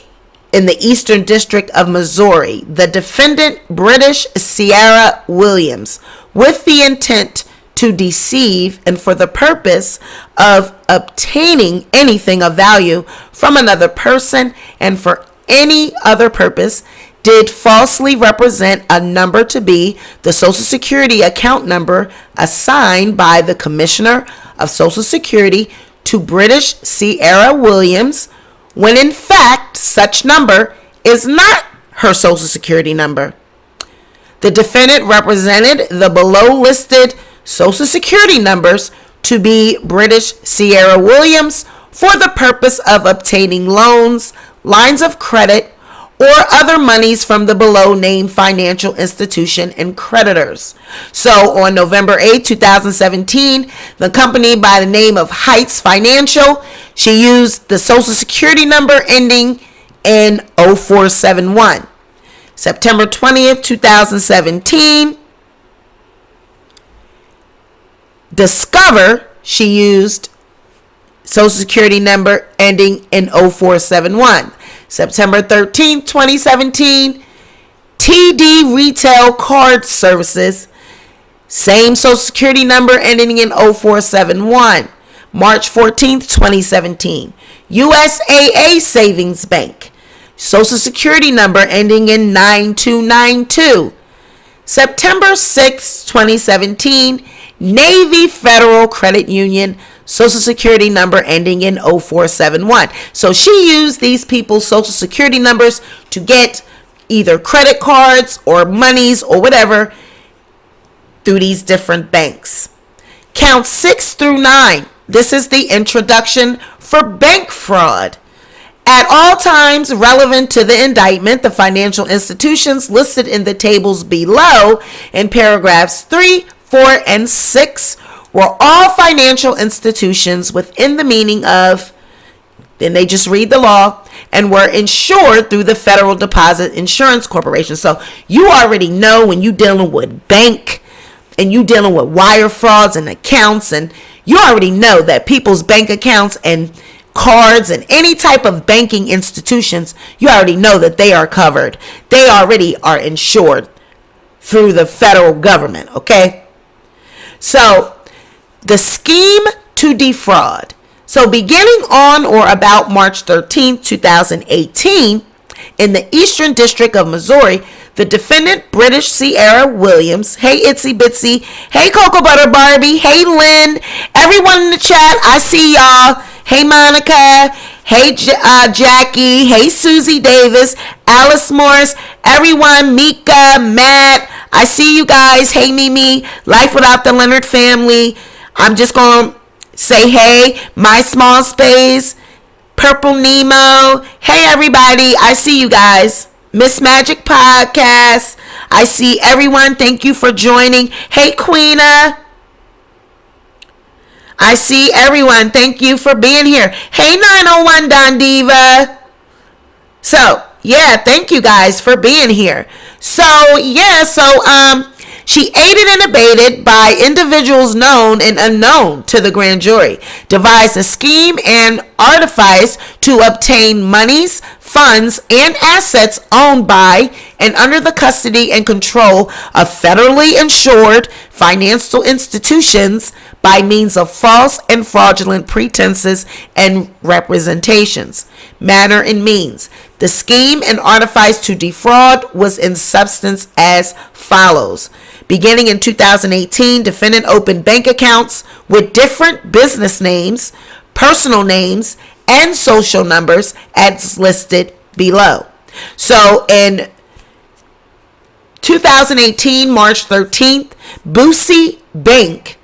in the Eastern District of Missouri, the defendant, Brittish Sierra Williams, with the intent to deceive and for the purpose of obtaining anything of value from another person and for any other purpose, did falsely represent a number to be the Social Security account number assigned by the Commissioner of Social Security to Brittish Sierra Williams, when in fact such number is not her Social Security number. The defendant represented the below listed Social Security numbers to be Brittish Sierra Williams for the purpose of obtaining loans, lines of credit, or other monies from the below named financial institution and creditors. So on November 8, 2017, the company by the name of Heights Financial, she used the social security number ending in 0471. September 20th, 2017, Discover, she used social security number ending in 0471. September 13th, 2017, TD Retail Card Services, same social security number ending in 0471. March 14th, 2017, USAA Savings Bank, social security number ending in 9292. September 6th, 2017, Navy Federal Credit Union, social security number ending in 0471. So she used these people's social security numbers to get either credit cards or monies or whatever through these different banks. Count 6 through 9. This is the introduction for bank fraud. At all times relevant to the indictment, the financial institutions listed in the tables below in paragraphs 3, 4, and 6 were all financial institutions within the meaning of, then they just read the law, and were insured through the Federal Deposit Insurance Corporation. So you already know when you're dealing with bank and you dealing with wire frauds and accounts, and you already know that people's bank accounts and cards and any type of banking institutions, you already know that they are covered. They already are insured through the federal government, okay? So the scheme to defraud. So beginning on or about March 13th, 2018, in the Eastern District of Missouri, the defendant, Brittish Sierra Williams, hey Itsy Bitsy, hey Cocoa Butter Barbie, hey Lynn, everyone in the chat, I see y'all. Hey Monica, hey Jackie, hey Susie Davis, Alice Morris, everyone, Mika, Matt, I see you guys. Hey Mimi, Life Without the Leonard Family. I'm just going to say hey, My Small Space, Purple Nemo. Hey everybody, I see you guys. Miss Magic Podcast, I see everyone. Thank you for joining. Hey Queena, I see everyone. Thank you for being here. Hey 901 Don Diva. So yeah, thank you guys for being here. So she aided and abetted by individuals known and unknown to the grand jury, devised a scheme and artifice to obtain monies, funds, and assets owned by and under the custody and control of federally insured financial institutions by means of false and fraudulent pretenses and representations. Manner and means. The scheme and artifice to defraud was in substance as follows. Beginning in 2018, defendant opened bank accounts with different business names, personal names, and social numbers as listed below. So in 2018, March 13th, Boosie Bank,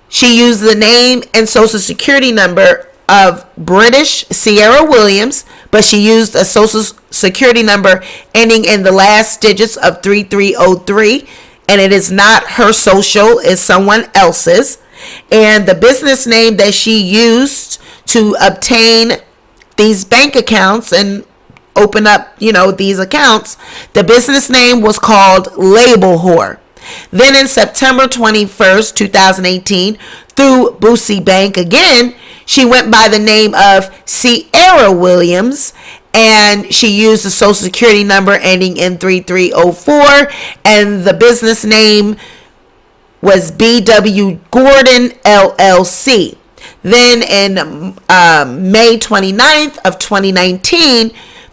she used the name and social security number of Brittish Sierra Williams, but she used a social security number ending in the last digits of 3303, and it is not her social, it's someone else's. And the business name that she used to obtain these bank accounts and open up, these accounts, the business name was called Label Whore. Then in September 21st, 2018, through Boosie Bank again, she went by the name of Sierra Williams, and she used the social security number ending in 3304, and the business name was BW Gordon LLC. Then in May 29th of 2019,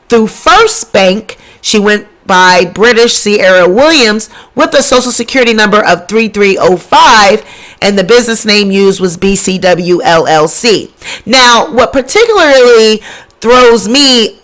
through First Bank, she went by Brittish Sierra Williams with a social security number of 3305, and the business name used was BCW LLC. Now, what particularly throws me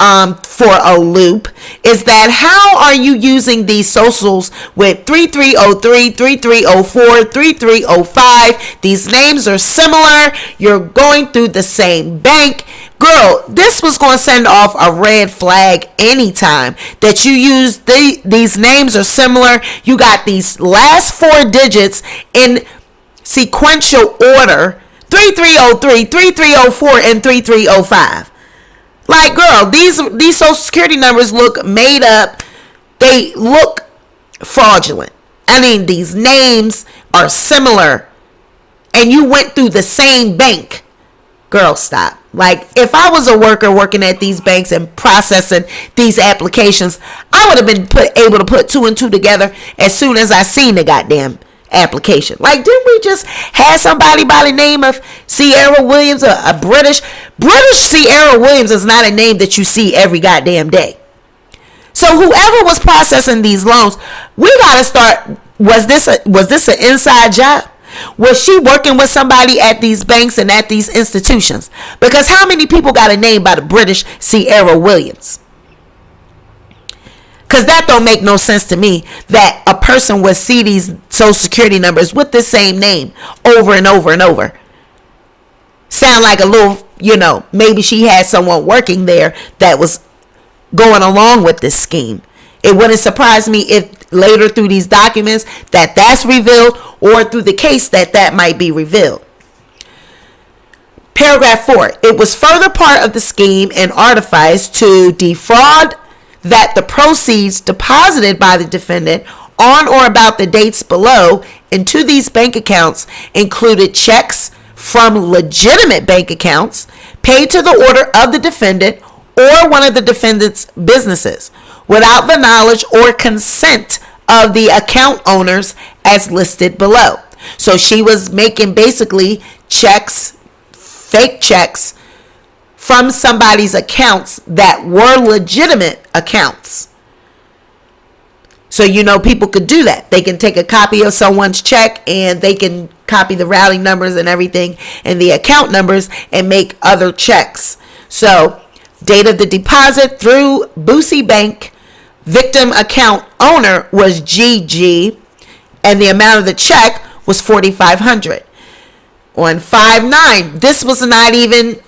for a loop is that how are you using these socials with 3303, 3304, 3305? These names are similar. You're going through the same bank. Girl, this was going to send off a red flag anytime that you use these names are similar. You got these last 4 digits in sequential order: 3303, 3304, and 3305. Like, girl, these social security numbers look made up. They look fraudulent. I mean, these names are similar, and you went through the same bank. Girl, stop. Like, if I was a worker working at these banks and processing these applications, I would have been able to put 2 and 2 together as soon as I seen the goddamn application. Like, didn't we just have somebody by the name of Sierra Williams, a British Sierra Williams is not a name that you see every goddamn day. So whoever was processing these loans, we gotta start. Was this an inside job? Was she working with somebody at these banks and at these institutions? Because how many people got a name by the British Sierra Williams? Because that don't make no sense to me that a person would see these social security numbers with the same name over and over and over. Sound like a little, maybe she had someone working there that was going along with this scheme. It wouldn't surprise me if later through these documents that's revealed, or through the case that might be revealed. Paragraph 4. It was further part of the scheme and artifice to defraud that the proceeds deposited by the defendant on or about the dates below into these bank accounts included checks from legitimate bank accounts paid to the order of the defendant or one of the defendant's businesses without the knowledge or consent of the account owners as listed below. So she was making basically checks, fake checks from somebody's accounts that were legitimate accounts. So people could do that. They can take a copy of someone's check and they can copy the routing numbers and everything and the account numbers and make other checks. So date of the deposit through Boosie Bank. Victim account owner was GG, and the amount of the check was $4,500. On 5/9, this was not even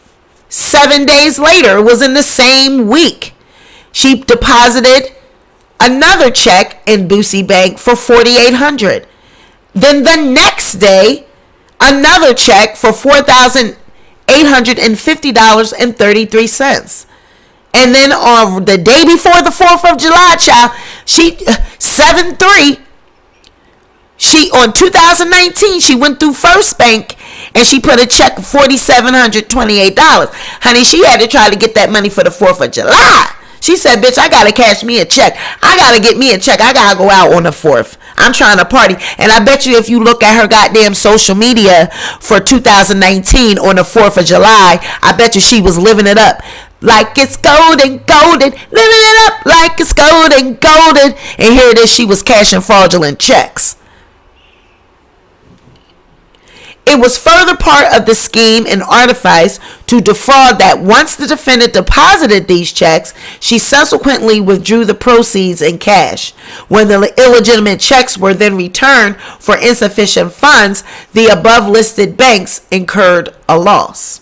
7 days later. It was in the same week. She deposited another check in Boosie Bank for $4,800. Then the next day, another check for $4,850.33. And then on the day before the 4th of July, child, she 7/3. She on 2019, she went through First Bank and she put a check of $4,728. Honey, she had to try to get that money for the 4th of July. She said, bitch, I gotta cash me a check. I gotta get me a check. I gotta go out on the 4th. I'm trying to party. And I bet you if you look at her goddamn social media for 2019 on the 4th of July, I bet you she was living it up. Like it's golden, golden, living it up like it's golden, golden. And here it is, she was cashing fraudulent checks. It was further part of the scheme and artifice to defraud that once the defendant deposited these checks, she subsequently withdrew the proceeds in cash. When the illegitimate checks were then returned for insufficient funds, the above listed banks incurred a loss.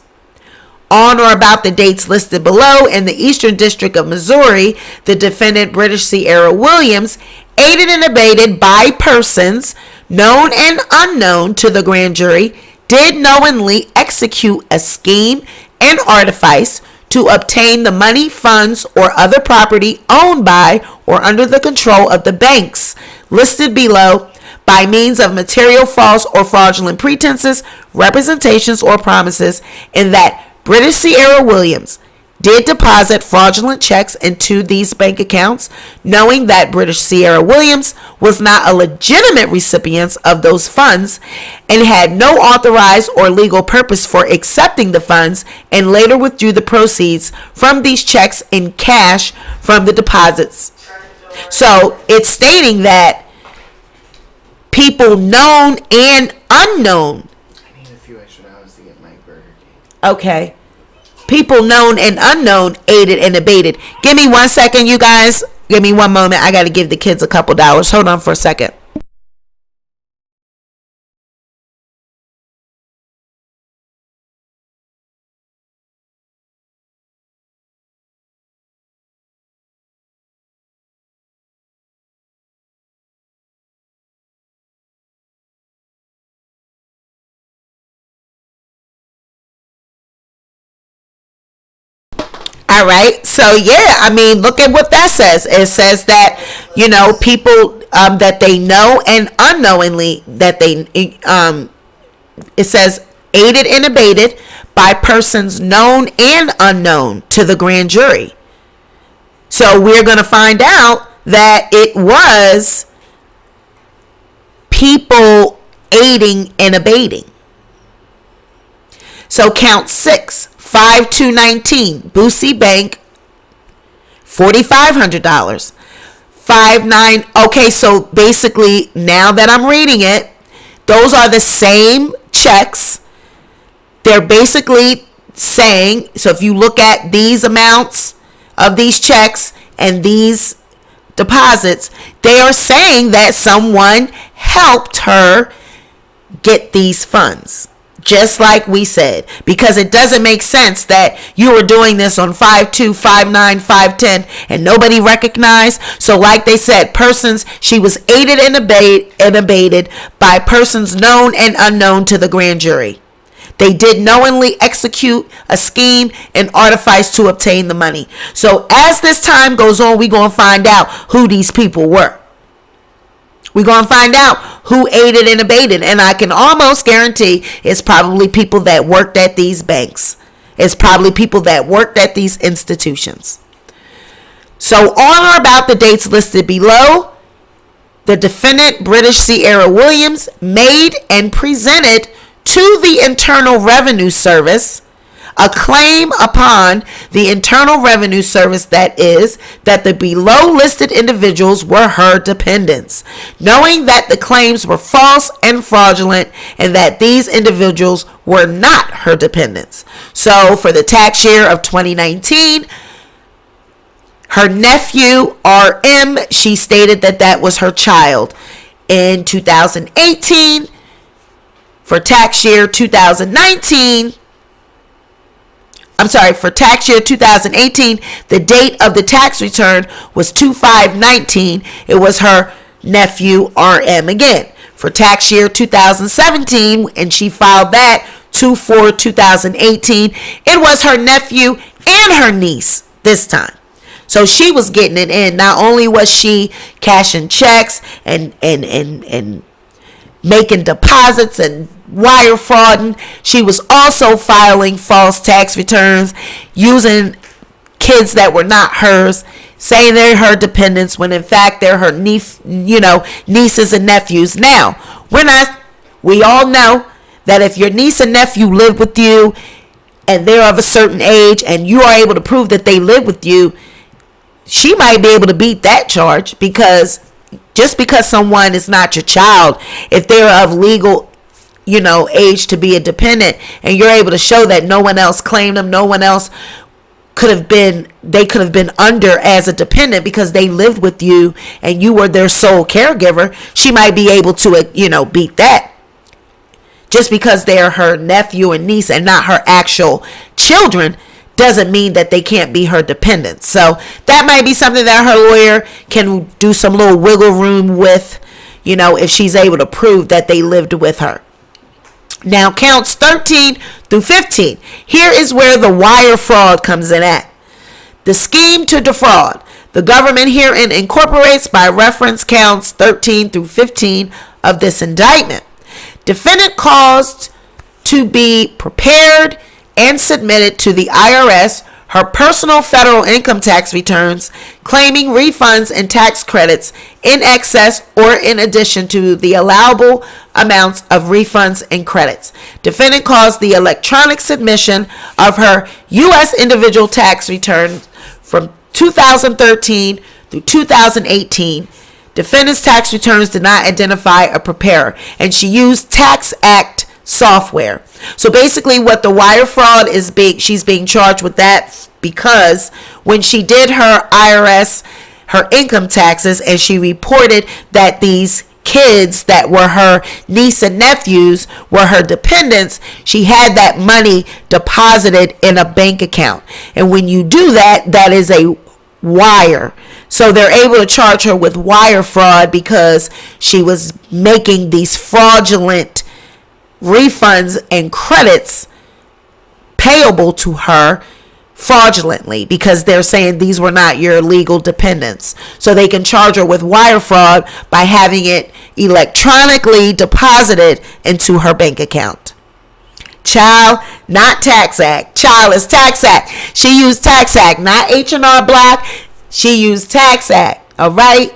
On or about the dates listed below in the Eastern District of Missouri, the defendant, Brittish Sierra Williams, aided and abetted by persons known and unknown to the grand jury, did knowingly execute a scheme and artifice to obtain the money, funds, or other property owned by or under the control of the banks listed below by means of material false or fraudulent pretenses, representations, or promises, and that Brittish Sierra Williams did deposit fraudulent checks into these bank accounts, knowing that Brittish Sierra Williams was not a legitimate recipient of those funds and had no authorized or legal purpose for accepting the funds, and later withdrew the proceeds from these checks in cash from the deposits. So it's stating that people known and unknown. I need a few extra dollars to get my Burger King. Okay. People known and unknown aided and abetted. Give me 1 second, you guys. Give me one moment. I got to give the kids a couple dollars. Hold on for a second. All right. So yeah, I mean, look at what that says. It says that, you know, people that they know and unknowingly that they it says aided and abated by persons known and unknown to the grand jury. So we're going to find out that it was people aiding and abating. So count 6, 5-2-19, Boosie Bank, $4,500. 5-9. Okay, so basically, now that I'm reading it, those are the same checks. They're basically saying, so if you look at these amounts of these checks and these deposits, they are saying that someone helped her get these funds. Just like we said, because it doesn't make sense that you were doing this on 5-2, 5-9, 5-10 and nobody recognized. So like they said, she was aided and abated by persons known and unknown to the grand jury. They did knowingly execute a scheme and artifice to obtain the money. So as this time goes on, we're going to find out who these people were. We're going to find out who aided and abated. And I can almost guarantee it's probably people that worked at these banks. It's probably people that worked at these institutions. So on or about the dates listed below, the defendant, Brittish Sierra Williams, made and presented to the Internal Revenue Service a claim upon the Internal Revenue Service, that is, that the below listed individuals were her dependents, knowing that the claims were false and fraudulent and that these individuals were not her dependents. So for the tax year of 2019, her nephew, RM, she stated that that was her child. In 2018, for tax year 2019, for tax year 2018, the date of the tax return was 2/5/19. It was her nephew, RM, again. For tax year 2017, and she filed that 2/4/2018, it was her nephew and her niece this time. So she was getting it in. Not only was she cashing checks and making deposits and wire frauding, she was also filing false tax returns, using kids that were not hers, saying they're her dependents when in fact they're her nieces and nephews. Now, we all know that if your niece and nephew live with you and they're of a certain age and you are able to prove that they live with you, she might be able to beat that charge, because just because someone is not your child, if they're of legal age to be a dependent, and you're able to show that no one else claimed them, no one else could have been under as a dependent because they lived with you and you were their sole caregiver, she might be able to beat that. Just because they're her nephew and niece and not her actual children doesn't mean that they can't be her dependents. So that might be something that her lawyer can do some little wiggle room with, if she's able to prove that they lived with her. Now, counts 13 through 15. Here is where the wire fraud comes in at. The scheme to defraud. The government herein incorporates by reference counts 13 through 15 of this indictment. Defendant caused to be prepared and submitted to the IRS her personal federal income tax returns, claiming refunds and tax credits in excess or in addition to the allowable amounts of refunds and credits. Defendant caused the electronic submission of her U.S. individual tax return from 2013 through 2018. Defendant's tax returns did not identify a preparer, and she used Tax Act software. So basically what the wire fraud is, she's being charged with that because when she did her IRS, her income taxes, and she reported that these kids that were her niece and nephews were her dependents, she had that money deposited in a bank account. And when you do that, that is a wire. So they're able to charge her with wire fraud because she was making these fraudulent refunds and credits payable to her fraudulently because they're saying these were not your legal dependents. So they can charge her with wire fraud by having it electronically deposited into her bank account. Child, not Tax Act. Child is Tax Act. She used Tax Act, not H&R Block. She used Tax Act. All right?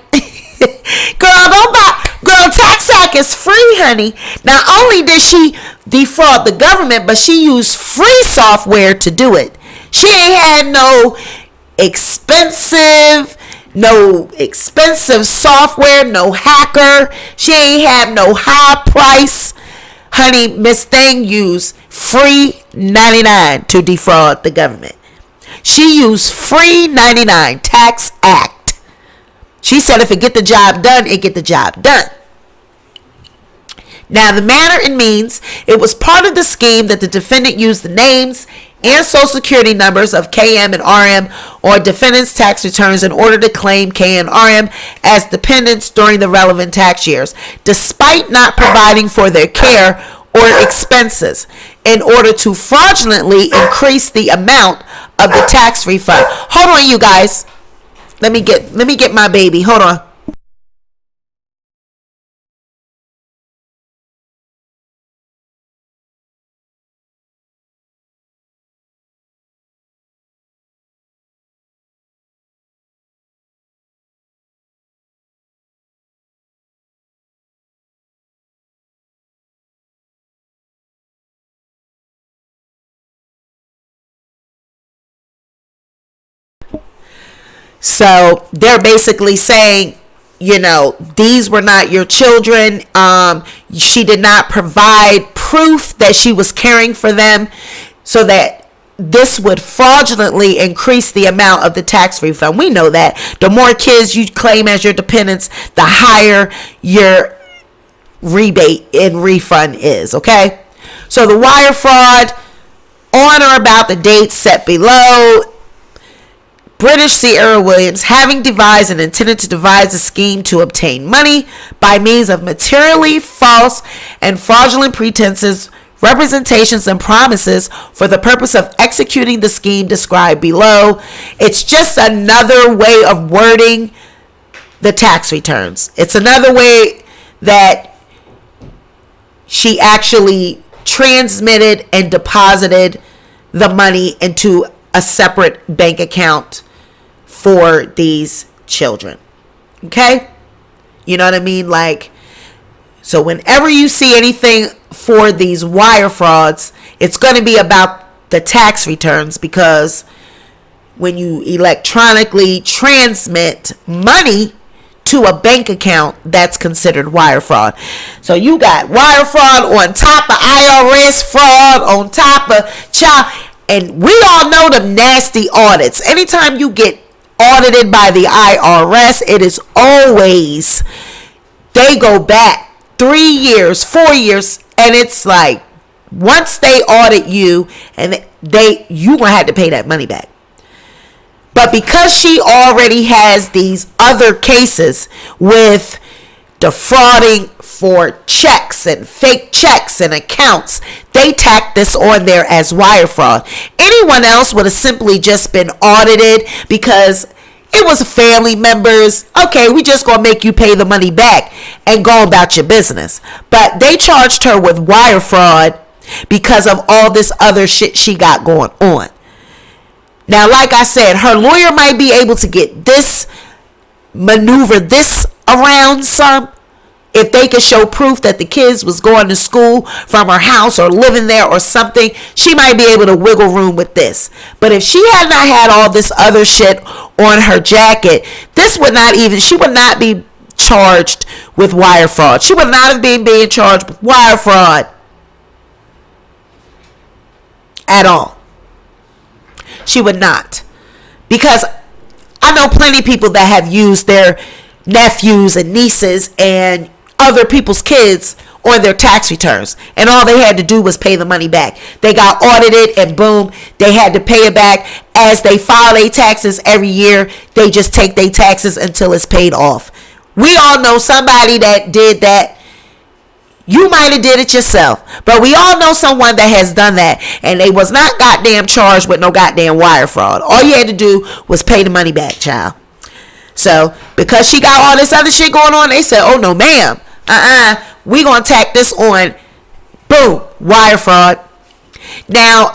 Girl, don't buy. Girl, Tax Act is free, honey. Not only did she defraud the government, but she used free software to do it. She ain't had no expensive software, no hacker. She ain't have no high price. Honey, Miss Thing used free 99 to defraud the government. She used free 99, Tax Act. She said if it get the job done, it get the job done. Now, the manner and means, it was part of the scheme that the defendant used the names and social security numbers of KM and RM or defendant's tax returns in order to claim K and RM as dependents during the relevant tax years, despite not providing for their care or expenses, in order to fraudulently increase the amount of the tax refund. Hold on, you guys. Let me get my baby. Hold on. So they're basically saying, you know, these were not your children. She did not provide proof that she was caring for them, so that this would fraudulently increase the amount of the tax refund. We know that the more kids you claim as your dependents, the higher your rebate and refund is. Okay, so the wire fraud, on or about the dates set below, Brittish Sierra Williams, having devised and intended to devise a scheme to obtain money by means of materially false and fraudulent pretenses, representations, and promises for the purpose of executing the scheme described below. It's just another way of wording the tax returns. It's another way that she actually transmitted and deposited the money into a separate bank account for these children. Okay? You know what I mean? Like, so whenever you see anything for these wire frauds, it's going to be about the tax returns, because when you electronically transmit money to a bank account, that's considered wire fraud. So you got wire fraud on top of IRS fraud, on top of child. And we all know them nasty audits. Anytime you get audited by the IRS, it is always, they go back 3 years, 4 years, and it's like, once they audit you, and you gonna have to pay that money back. But because she already has these other cases with defrauding for checks and fake checks and accounts, they tacked this on there as wire fraud. Anyone else would have simply just been audited because it was family members. Okay, we just gonna make you pay the money back and go about your business. But they charged her with wire fraud because of all this other shit she got going on. Now, like I said, her lawyer might be able to get this, maneuver this around some, if they could show proof that the kids was going to school from her house or living there or something. She might be able to wiggle room with this. But if she had not had all this other shit on her jacket, she would not be charged with wire fraud. She would not have been being charged with wire fraud at all. She would not. Because I know plenty of people that have used their nephews and nieces and other people's kids on their tax returns, and all they had to do was pay the money back. They got audited and boom, they had to pay it back. As they file their taxes every year, they just take their taxes until it's paid off. We all know somebody that did that. You might have did it yourself. But we all know someone that has done that. And they was not goddamn charged with no goddamn wire fraud. All you had to do was pay the money back, child. So, because she got all this other shit going on, they said, oh no, ma'am. We gonna tack this on, boom, wire fraud. Now,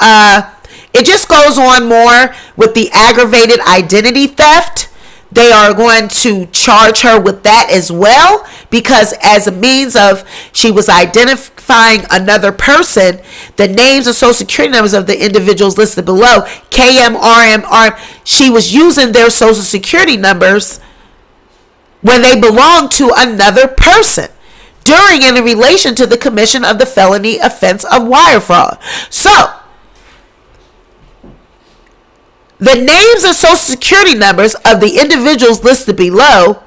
it just goes on more with the aggravated identity theft. They are going to charge her with that as well, because as a means of, she was identifying another person, the names and social security numbers of the individuals listed below, KM, RM, she was using their social security numbers when they belong to another person during and in relation to the commission of the felony offense of wire fraud. So, the names and social security numbers of the individuals listed below,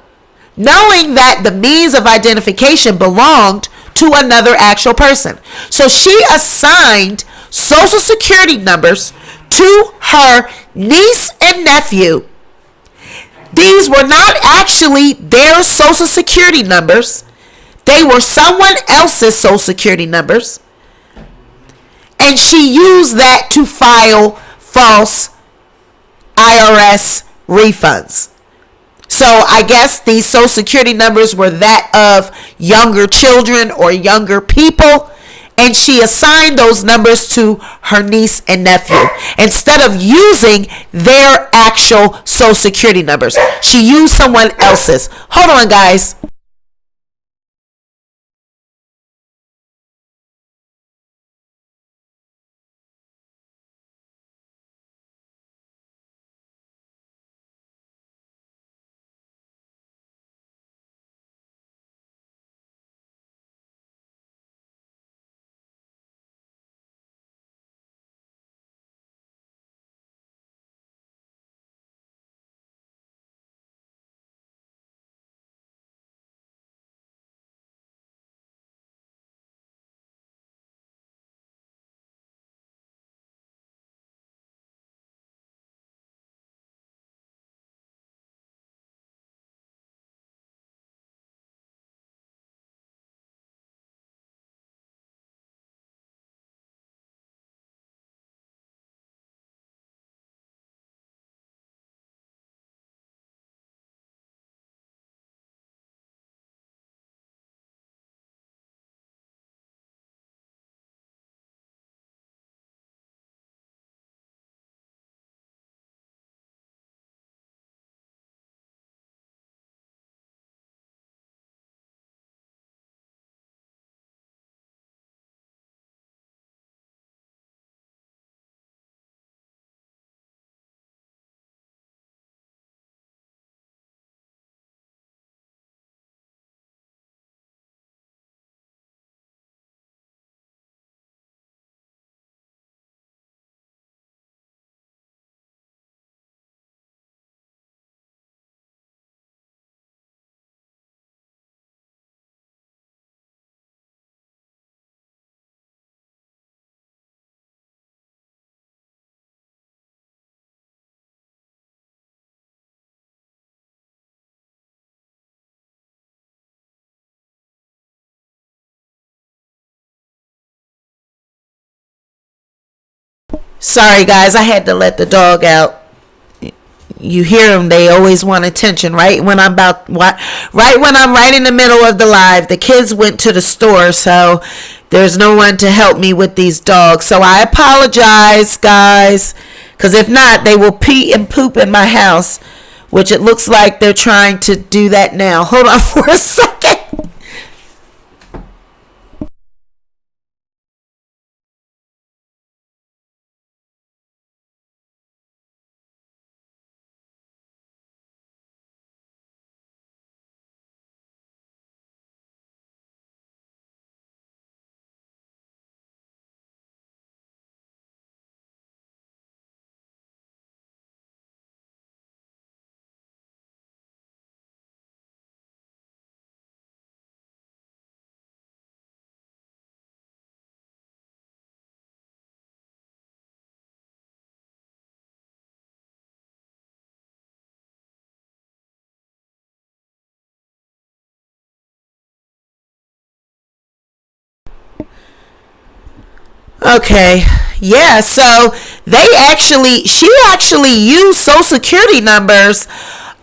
knowing that the means of identification belonged to another actual person. So she assigned social security numbers to her niece and nephew. These were not actually their social security numbers. They were someone else's social security numbers. And she used that to file false IRS refunds. So I guess these social security numbers were that of younger children or younger people, and she assigned those numbers to her niece and nephew instead of using their actual social security numbers. She used someone else's. Hold on, guys. Sorry, guys, I had to let the dog out. You hear them, they always want attention right when I'm right in the middle of the live. The kids went to the store, so there's no one to help me with these dogs. So I apologize, guys, because if not, they will pee and poop in my house, which it looks like they're trying to do that now. Hold on for a second. Okay. Yeah, so she actually used social security numbers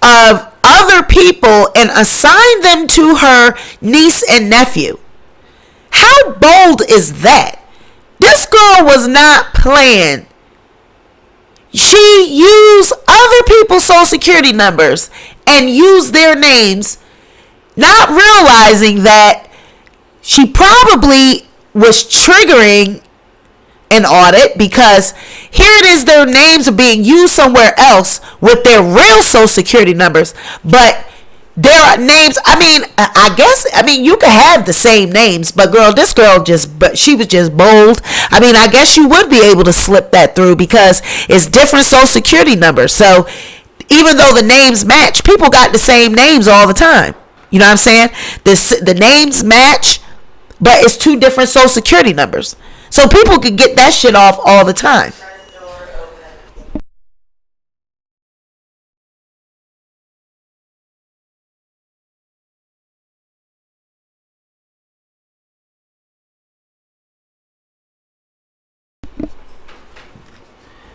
of other people and assigned them to her niece and nephew. How bold is that? This girl was not playing. She used other people's social security numbers and used their names, not realizing that she probably was triggering an audit, because here it is, their names are being used somewhere else with their real social security numbers, but their names, I mean, you could have the same names, but she was just bold. I guess you would be able to slip that through because it's different social security numbers. So even though the names match, people got the same names all the time. You know what I'm saying? The names match, but it's two different social security numbers. So people could get that shit off all the time.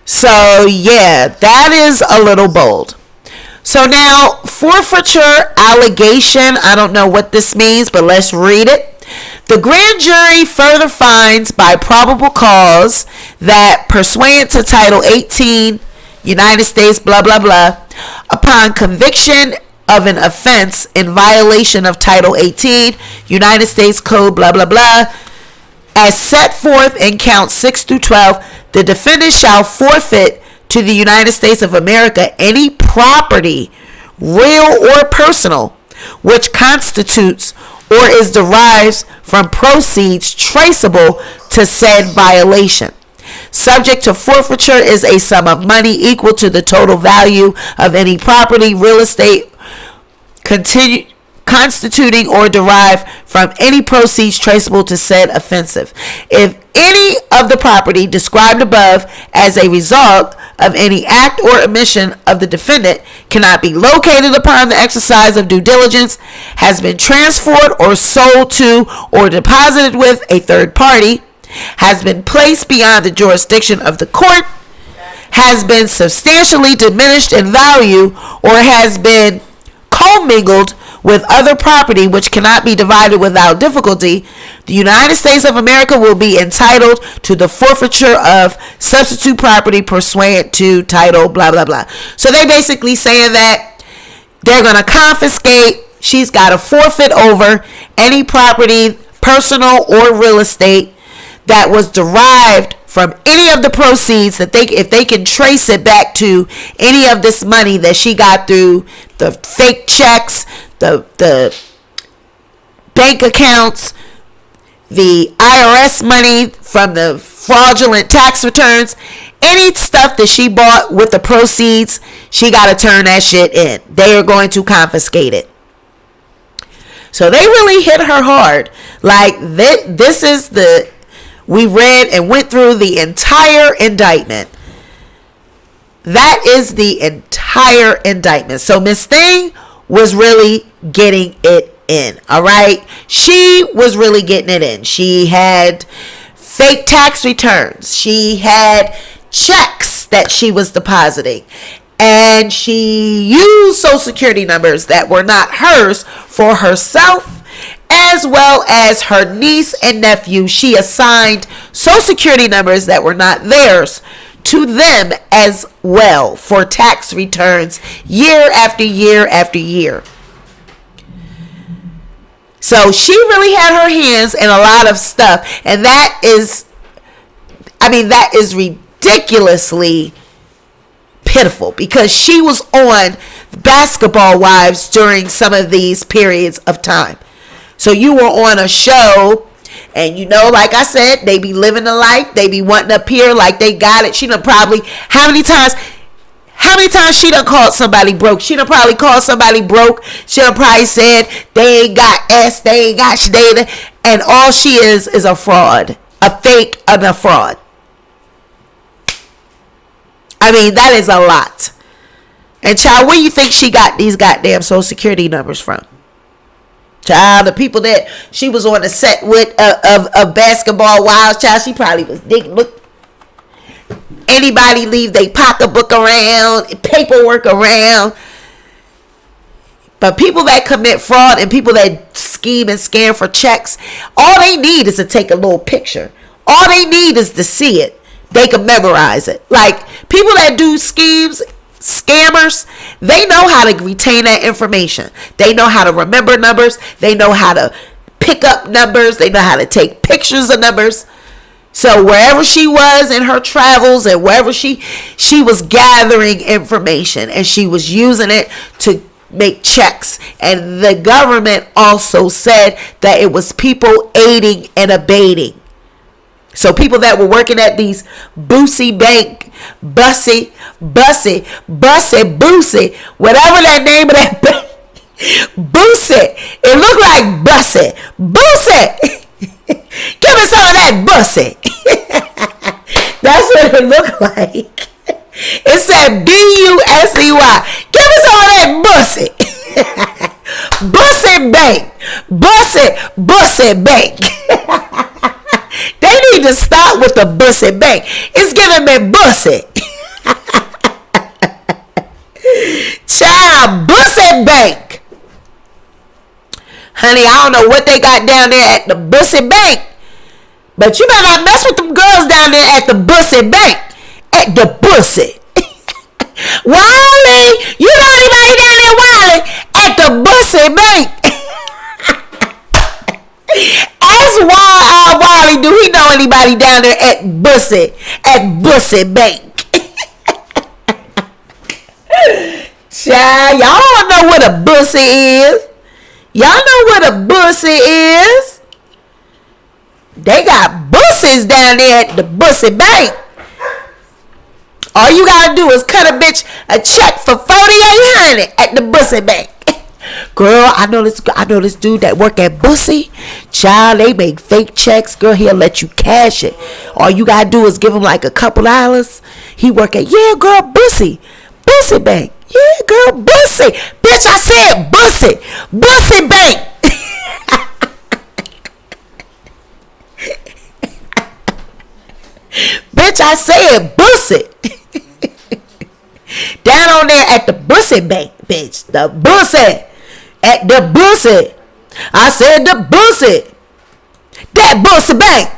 So yeah, that is a little bold. So now, forfeiture allegation, I don't know what this means, but let's read it. The grand jury further finds by probable cause that pursuant to Title 18, United States, blah, blah, blah, upon conviction of an offense in violation of Title 18, United States Code, blah, blah, blah, as set forth in counts 6 through 12, the defendant shall forfeit to the United States of America any property, real or personal, which constitutes or is derived from proceeds traceable to said violation. Subject to forfeiture is a sum of money equal to the total value of any property, real estate, constituting or derived from any proceeds traceable to said offensive. If any of the property described above as a result of any act or omission of the defendant cannot be located upon the exercise of due diligence, has been transferred or sold to or deposited with a third party, has been placed beyond the jurisdiction of the court, has been substantially diminished in value, or has been commingled with other property which cannot be divided without difficulty, the United States of America will be entitled to the forfeiture of substitute property pursuant to title blah blah blah. So they basically saying that they're going to confiscate, she's got to forfeit over any property, personal or real estate, that was derived from any of the proceeds that if they can trace it back to any of this money that she got through the fake checks, the bank accounts, the IRS money from the fraudulent tax returns, any stuff that she bought with the proceeds, she got to turn that shit in. They are going to confiscate it. So they really hit her hard. Like this is we read and went through the entire indictment. That is the entire indictment. So Miss Thing was really getting it in. All right. She was really getting it in. She had fake tax returns. She had checks that she was depositing. And she used social security numbers that were not hers for herself, as well as her niece and nephew. She assigned social security numbers that were not theirs to them as well for tax returns year after year after year. So she really had her hands in a lot of stuff, and that is ridiculously pitiful, because she was on Basketball Wives during some of these periods of time. So you were on a show, and like I said, they be living the life. They be wanting to appear like they got it. She done probably, how many times she done called somebody broke? She done probably called somebody broke. She done probably said they ain't got S, they ain't got data, and all she is a fraud, a fake, and a fraud. That is a lot. And child, where you think she got these goddamn social security numbers from? Child, the people that she was on the set with of Basketball Wives, child, she probably was digging. Look, anybody leave their pocketbook around, paperwork around. But people that commit fraud and people that scheme and scam for checks, all they need is to take a little picture. All they need is to see it. They can memorize it. Like, people that do schemes, scammers, they know how to retain that information. They know how to remember numbers. They know how to pick up numbers. They know how to take pictures of numbers. So wherever she was in her travels and wherever she was gathering information, and she was using it to make checks. And the government also said that it was people aiding and abetting. So people that were working at these Boosie Bank, Bussy, whatever that name of that bank, Boosie. It looked like Bussy. Boosie. Give me some of that Bussy. That's what it looked like. It said B-U-S-E-Y. Give me some of that Bussy. Bussy Bank. Bussy Bank. They need to stop with the Bussy Bank. It's giving me Bussy. Child, Bussy Bank. Honey, I don't know what they got down there at the Bussy Bank, but you better not mess with them girls down there at the Bussy Bank. At the Bussy. Wiley, you know anybody down there, Wiley? At the Bussy Bank. Ask Wiley, do he know anybody down there at Bussy Bank? Child, y'all don't know what a bussy is. Y'all know what a bussy is. They got buses down there at the Bussy Bank. All you gotta do is cut a bitch a check for $4,800 at the Bussy Bank. Girl, I know this dude that work at Bussy. Child, they make fake checks. Girl, he'll let you cash it. All you gotta do is give him like a couple dollars. He work at, yeah, girl, Bussy Bank. Yeah, girl, Bussy. Bitch, I said Bussy Bank. Bitch, I said Bussy. Down on there at the Bussy Bank, bitch. The Bussy. At the Bussy. I said the Bussy. That Bussy Bank.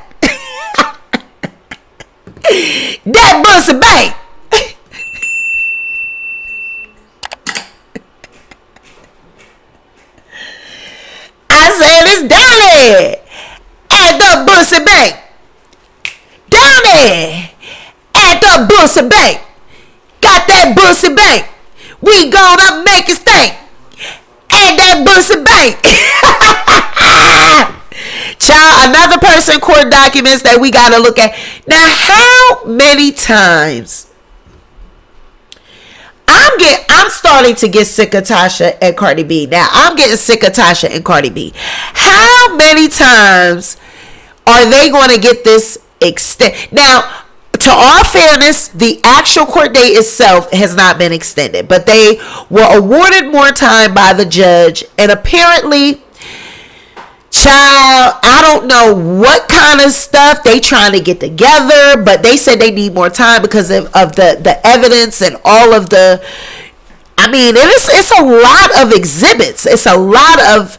That Bussy Bank. I said it's down there at the Bussy Bank. Down there at the Bussy Bank. Got that Bussy Bank. We gonna make it stink. At that Bussy Bank. Child, another person court documents that we gotta look at. Now, how many times? I'm starting to get sick of Tasha and Cardi B. Now, I'm getting sick of Tasha and Cardi B. How many times are they going to get this extended? Now, to all fairness, the actual court date itself has not been extended, but they were awarded more time by the judge, and apparently, child, I don't know what kind of stuff they trying to get together, but they said they need more time because of the evidence and all of the, I mean, it's a lot of exhibits. It's a lot of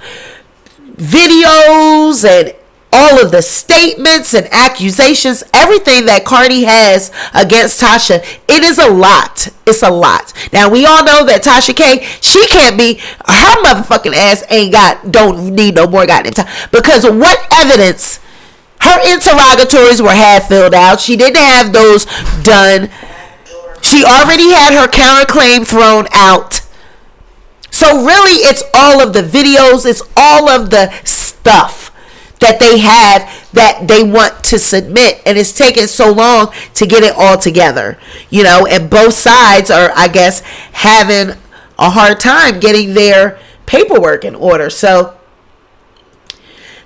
videos and all of the statements and accusations, everything that Cardi has against Tasha. It is a lot. It's a lot. Now, we all know that Tasha K, she can't be, her motherfucking ass don't need no more goddamn time. Because what evidence? Her interrogatories were half filled out. She didn't have those done. She already had her counterclaim thrown out. So really, it's all of the videos. It's all of the stuff that they have that they want to submit, and it's taken so long to get it all together, you know, and both sides are, I guess, having a hard time getting their paperwork in order. So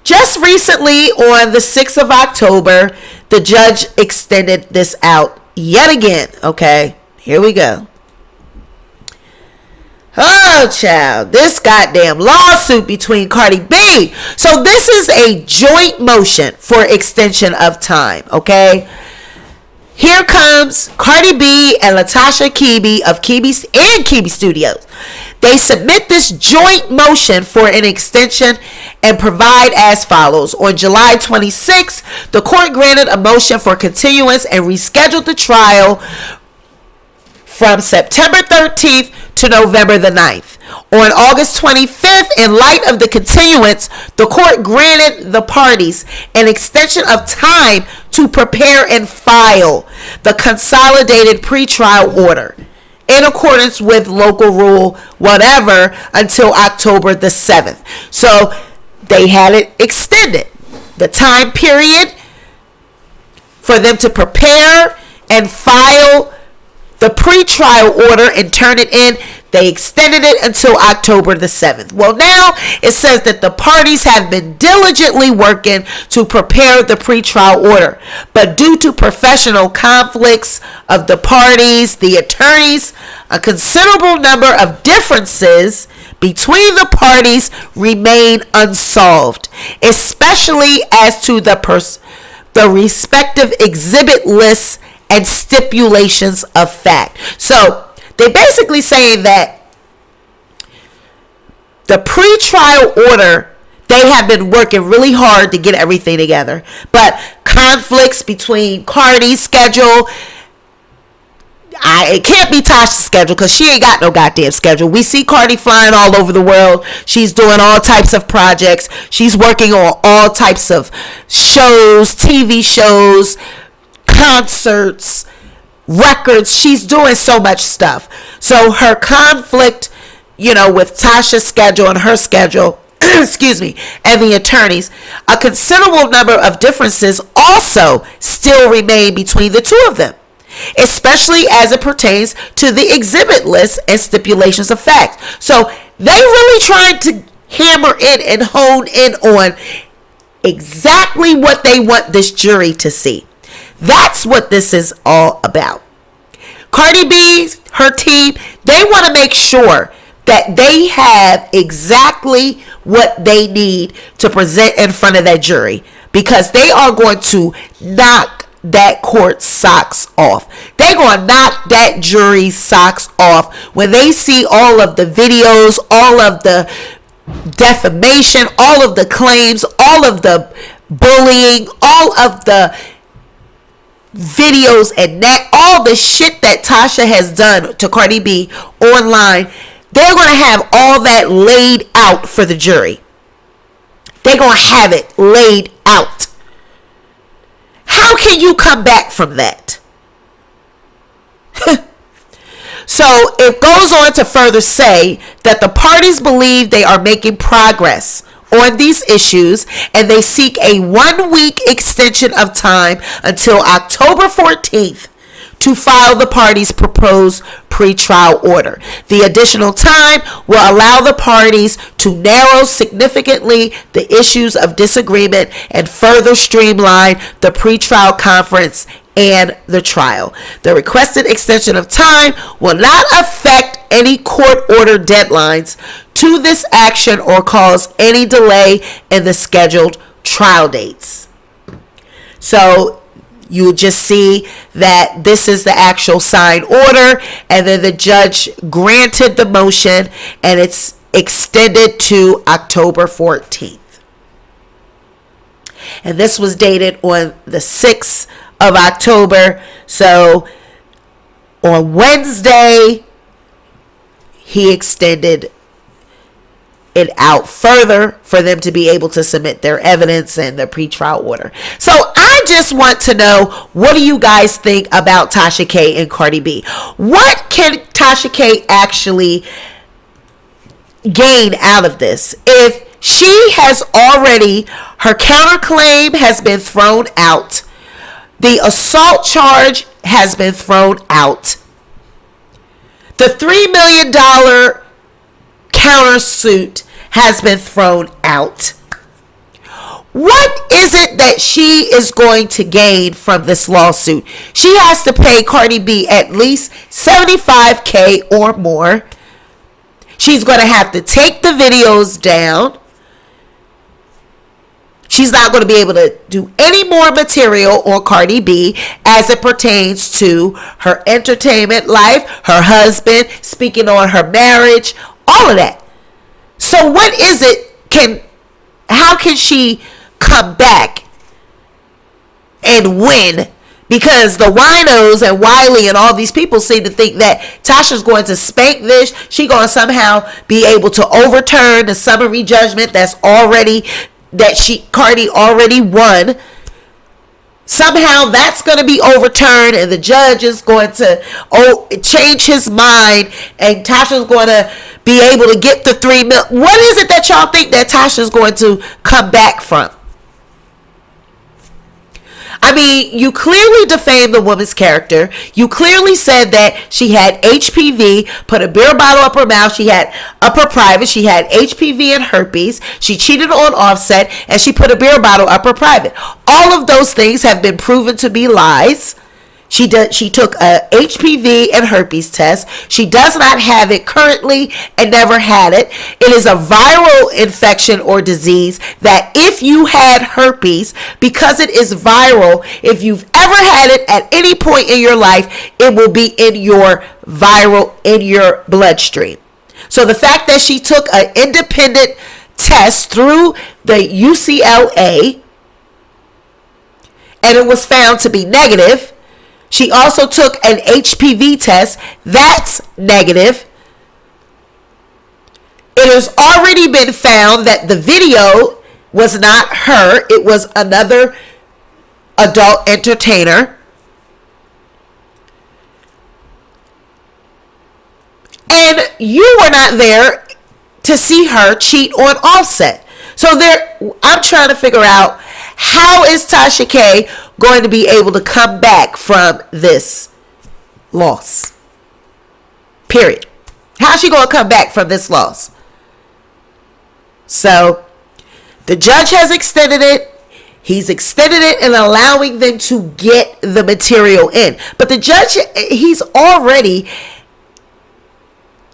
just recently on the 6th of October, the judge extended this out yet again. Okay, here we go. Oh, child, this goddamn lawsuit between Cardi B. So this is a joint motion for extension of time, okay? Here comes Cardi B and Tasha K of Kibi Studios. They submit this joint motion for an extension and provide as follows. On July 26th, the court granted a motion for continuance and rescheduled the trial from September 13th to November the 9th. On August 25th, in light of the continuance, the court granted the parties an extension of time to prepare and file the consolidated pretrial order in accordance with local rule whatever until October the 7th. So they had it extended. The time period for them to prepare and file the pretrial order and turn it in, they extended it until October the 7th. Well, now it says that the parties have been diligently working to prepare the pretrial order, but due to professional conflicts of the parties, the attorneys, a considerable number of differences between the parties remain unsolved, especially as to the respective exhibit lists and stipulations of fact. So they basically saying that the pretrial order, they have been working really hard to get everything together, but conflicts between Cardi's schedule, it can't be Tasha's schedule because she ain't got no goddamn schedule. We see Cardi flying all over the world. She's doing all types of projects. She's working on all types of shows, TV shows, concerts, records. She's doing so much stuff. So her conflict, with Tasha's schedule and her schedule, excuse me, and the attorneys, a considerable number of differences also still remain between the two of them, especially as it pertains to the exhibit list and stipulations of fact. So they really trying to hammer in and hone in on exactly what they want this jury to see. That's what this is all about. Cardi B, her team, they want to make sure that they have exactly what they need to present in front of that jury, because they are going to knock that court's socks off. They're going to knock that jury's socks off when they see all of the videos, all of the defamation, all of the claims, all of the bullying, all of the videos and that all the shit that Tasha has done to Cardi B online. They're going to have all that laid out for the jury. They're going to have it laid out. How can you come back from that? So it goes on to further say that the parties believe they are making progress on these issues, and they seek a 1-week extension of time until October 14th to file the parties' proposed pretrial order. The additional time will allow the parties to narrow significantly the issues of disagreement and further streamline the pretrial conference and the trial. The requested extension of time will not affect any court order deadlines to this action or cause any delay in the scheduled trial dates. So you just see that this is the actual signed order, and then the judge granted the motion, and it's extended to October 14th. And this was dated on the 6th of October. So on Wednesday, he extended it out further for them to be able to submit their evidence and the pretrial order. So I just want to know, what do you guys think about Tasha K and Cardi B? What can Tasha K actually gain out of this? If she has already, her counterclaim has been thrown out, the assault charge has been thrown out, the $3 million countersuit has been thrown out. What is it that she is going to gain from this lawsuit? She has to pay Cardi B at least $75,000 or more. She's going to have to take the videos down. She's not going to be able to do any more material on Cardi B as it pertains to her entertainment life, her husband, speaking on her marriage, all of that. So what is it? How can she come back and win? Because the winos and Wiley and all these people seem to think that Tasha's going to spank this. She's going to somehow be able to overturn the summary judgment Cardi already won. Somehow that's going to be overturned and the judge is going to change his mind and Tasha's going to be able to get the $3 million. What is it that y'all think that Tasha's going to come back from? I mean, you clearly defamed the woman's character. You clearly said that she had HPV, put a beer bottle up her mouth. She had upper private. She had HPV and herpes. She cheated on Offset, and she put a beer bottle up her private. All of those things have been proven to be lies. She took a HPV and herpes test. She does not have it currently and never had it. It is a viral infection or disease that if you had herpes, because it is viral, if you've ever had it at any point in your life, it will be in your bloodstream. So the fact that she took an independent test through the UCLA and it was found to be negative. She also took an HPV test. That's negative. It has already been found that the video was not her. It was another adult entertainer. And you were not there to see her cheat on Offset. So I'm trying to figure out, how is Tasha K going to be able to come back from this loss? Period. How's she going to come back from this loss? So the judge has extended it. He's extended it and allowing them to get the material in. But the judge, he's already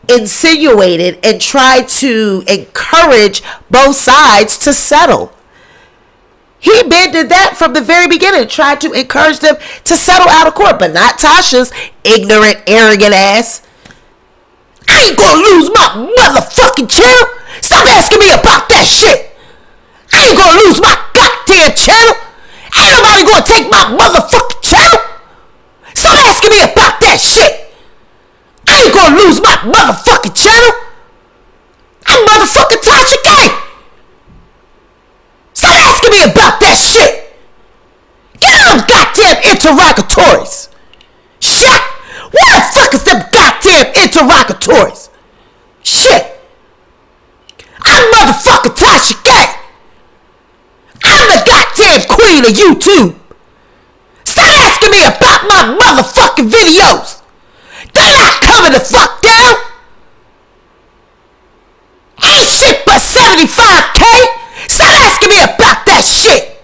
insinuated and tried to encourage both sides to settle. He did that from the very beginning, tried to encourage them to settle out of court, but not Tasha's ignorant, arrogant ass. I ain't gonna lose my motherfucking channel. Stop asking me about that shit. I ain't gonna lose my goddamn channel. Ain't nobody gonna take my motherfucking channel. Stop asking me about that shit. I ain't gonna lose my motherfucking channel. I'm motherfucking Tasha K. Stop asking me about that shit. Get them goddamn interrogatories. Shit. Where the fuck is them goddamn interrogatories? Shit. I'm motherfucking Tasha K. I'm the goddamn queen of YouTube. Stop asking me about my motherfucking videos. They're not coming the fuck down. Ain't shit but 75K. Stop asking me about that shit.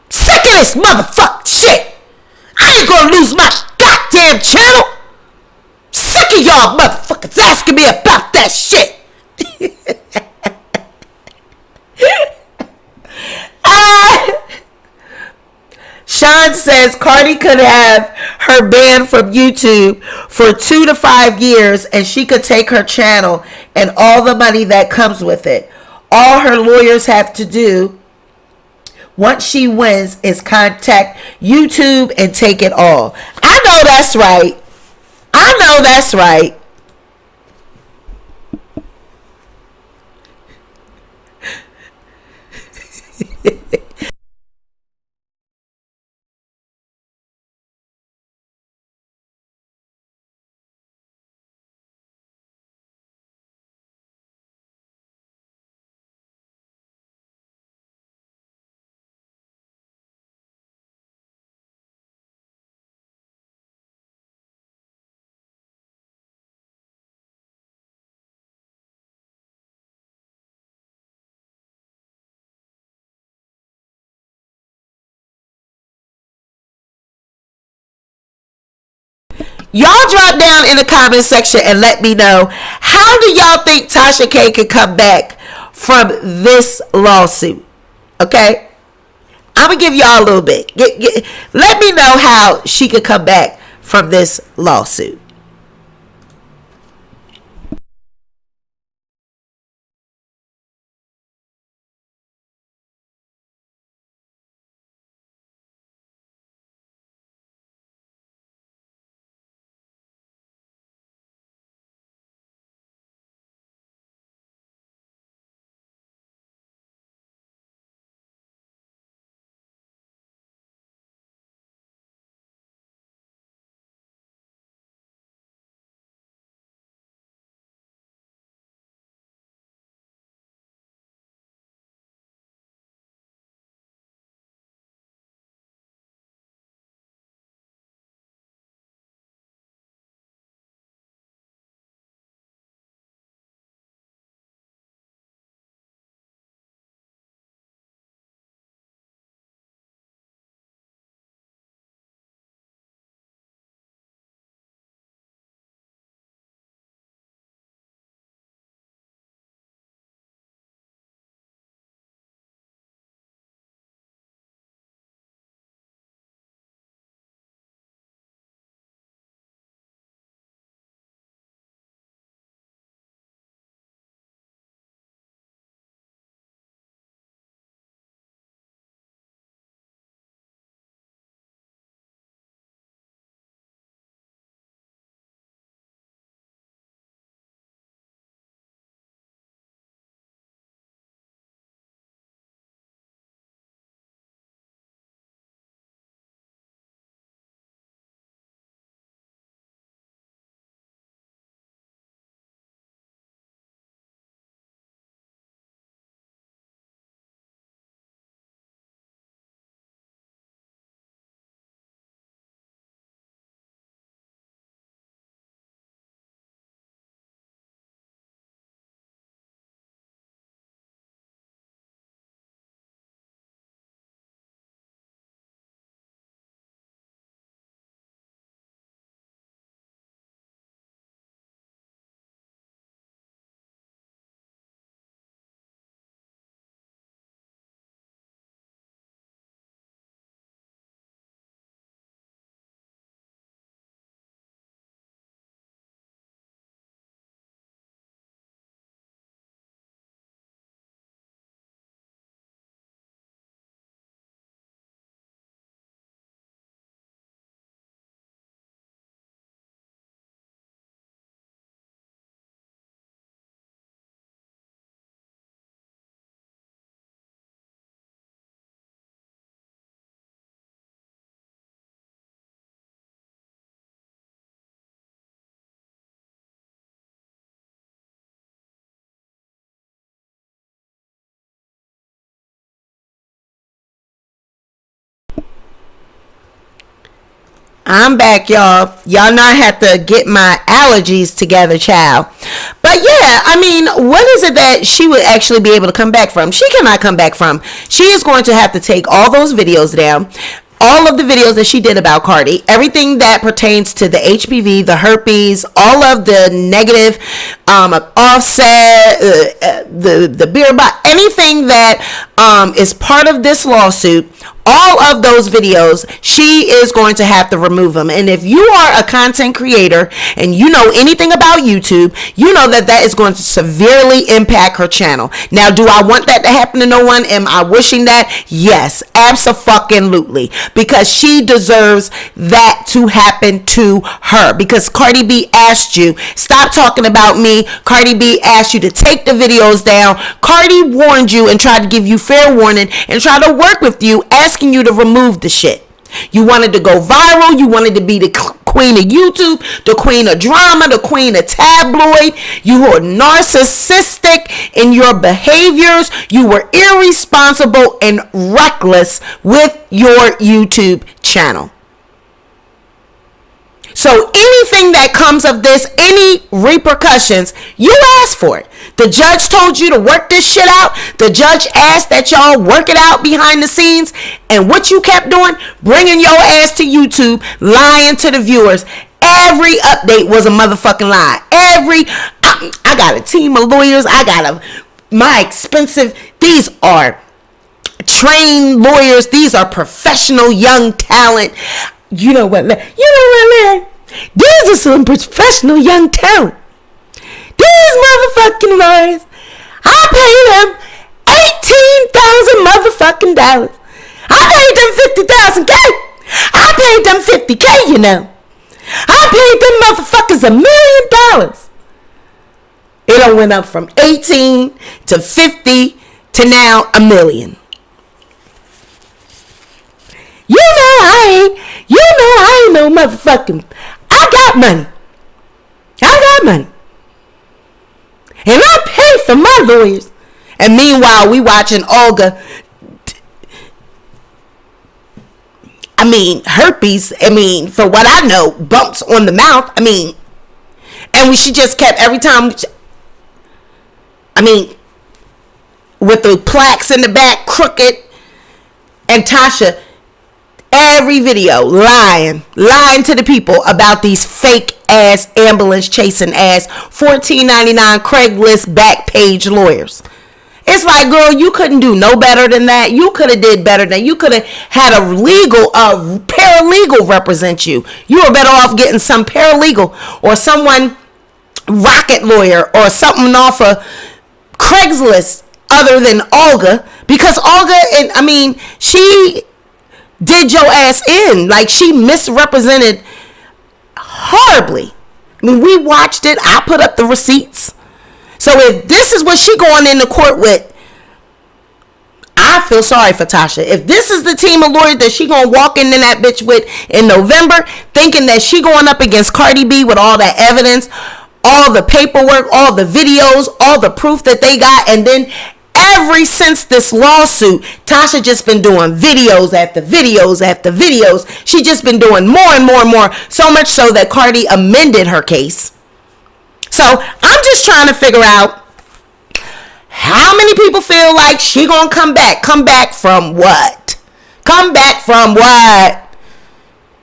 Sick of this motherfucking shit. I ain't gonna lose my goddamn channel. Sick of y'all motherfuckers asking me about that shit. Sean says Cardi could have her banned from YouTube for 2 to 5 years and she could take her channel and all the money that comes with it. All her lawyers have to do once she wins is contact YouTube and take it all. I know that's right. I know that's right. Y'all drop down in the comment section and let me know, how do y'all think Tasha K could come back from this lawsuit? Okay? I'm going to give y'all a little bit. Let me know how she could come back from this lawsuit. I'm back, y'all. Y'all know I have to get my allergies together, child. But yeah, I mean, what is it that she would actually be able to come back from? She cannot come back from. She is going to have to take all those videos down. All of the videos that she did about Cardi, everything that pertains to the HPV, the herpes, all of the negative offset, the beer bot, anything that is part of this lawsuit, all of those videos, she is going to have to remove them. And if you are a content creator and you know anything about YouTube, you know that that is going to severely impact her channel. Now, do I want that to happen to no one? Am I wishing that? Yes, abso-fucking-lutely. Because she deserves that to happen to her. Because Cardi B asked you, stop talking about me. Cardi B asked you to take the videos down. Cardi warned you and tried to give you fair warning and tried to work with you, asking you to remove the shit. You wanted to go viral. You wanted to be the queen of YouTube, the queen of drama, the queen of tabloid. You were narcissistic in your behaviors. You were irresponsible and reckless with your YouTube channel. So anything that comes of this, any repercussions, you asked for it. The judge told you to work this shit out. The judge asked that y'all work it out behind the scenes. And what you kept doing, bringing your ass to YouTube, lying to the viewers. Every update was a motherfucking lie. I got a team of lawyers. These are trained lawyers. These are professional young talent. You know what, man? These are some professional young talent. These motherfucking lawyers, I paid them $18,000 motherfucking dollars. I paid them $50,000 K. I paid them $50K, you know. I paid them motherfuckers $1 million. It done went up from 18 to 50 to now $1 million. You know I ain't no motherfucking. I got money. And I pay for my lawyers. And meanwhile, we watching Olga. Herpes. For what I know, bumps on the mouth. And she just kept every time. With the plaques in the back, crooked. And Tasha, every video, lying to the people about these fake ass ambulance chasing ass $14.99 Craigslist back page lawyers. It's like, girl, you couldn't do no better than that. You could have did better than. You could have had a paralegal represent you. You were better off getting some paralegal or someone rocket lawyer or something off of Craigslist other than Olga, because Olga, she did your ass in. Like, she misrepresented horribly. We watched it. I put up the receipts. So if this is what she going into court with, I feel sorry for Tasha. If this is the team of lawyers that she gonna walk into that bitch with in November, thinking that she going up against Cardi B with all that evidence, all the paperwork, all the videos, all the proof that they got, and then ever since this lawsuit, Tasha just been doing videos after videos after videos. She just been doing more and more and more, so much so that Cardi amended her case. So I'm just trying to figure out how many people feel like she gonna come back. Come back from what? Come back from what?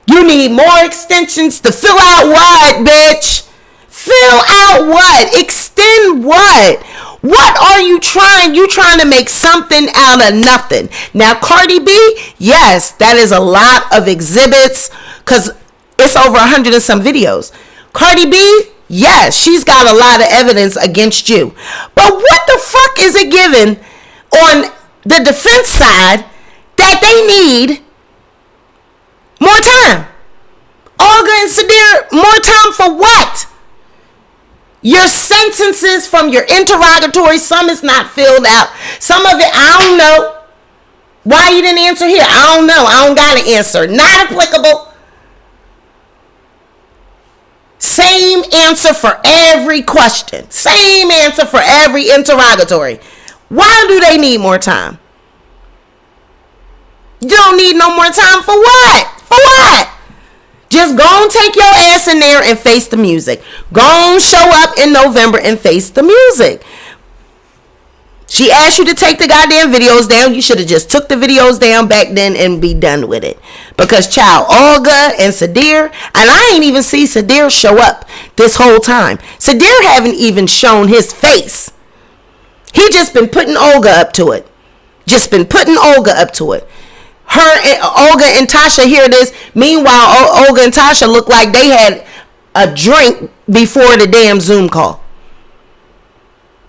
You need more extensions to fill out what, bitch? Fill out what? Extend what? What are you trying? You trying to make something out of nothing. Now, Cardi B, yes, that is a lot of exhibits because it's over 100 and some videos. Cardi B, yes, she's got a lot of evidence against you. But what the fuck is it given on the defense side that they need more time? Olga and Sadir, more time for what? Your sentences from your interrogatory, some is not filled out. Some of it, I don't know. Why you didn't answer here? I don't know. I don't got an answer. Not applicable. Same answer for every question. Same answer for every interrogatory. Why do they need more time? You don't need no more time for what? For what? Just go and take your ass in there and face the music. Go and show up in November and face the music. She asked you to take the goddamn videos down. You should have just took the videos down back then and be done with it. Because child, Olga and Sadir, and I ain't even see Sadir show up this whole time. Sadir haven't even shown his face. He just been putting Olga up to it. Just been putting Olga up to it. Olga and Tasha, here it is. Meanwhile, Olga and Tasha look like they had a drink before the damn Zoom call.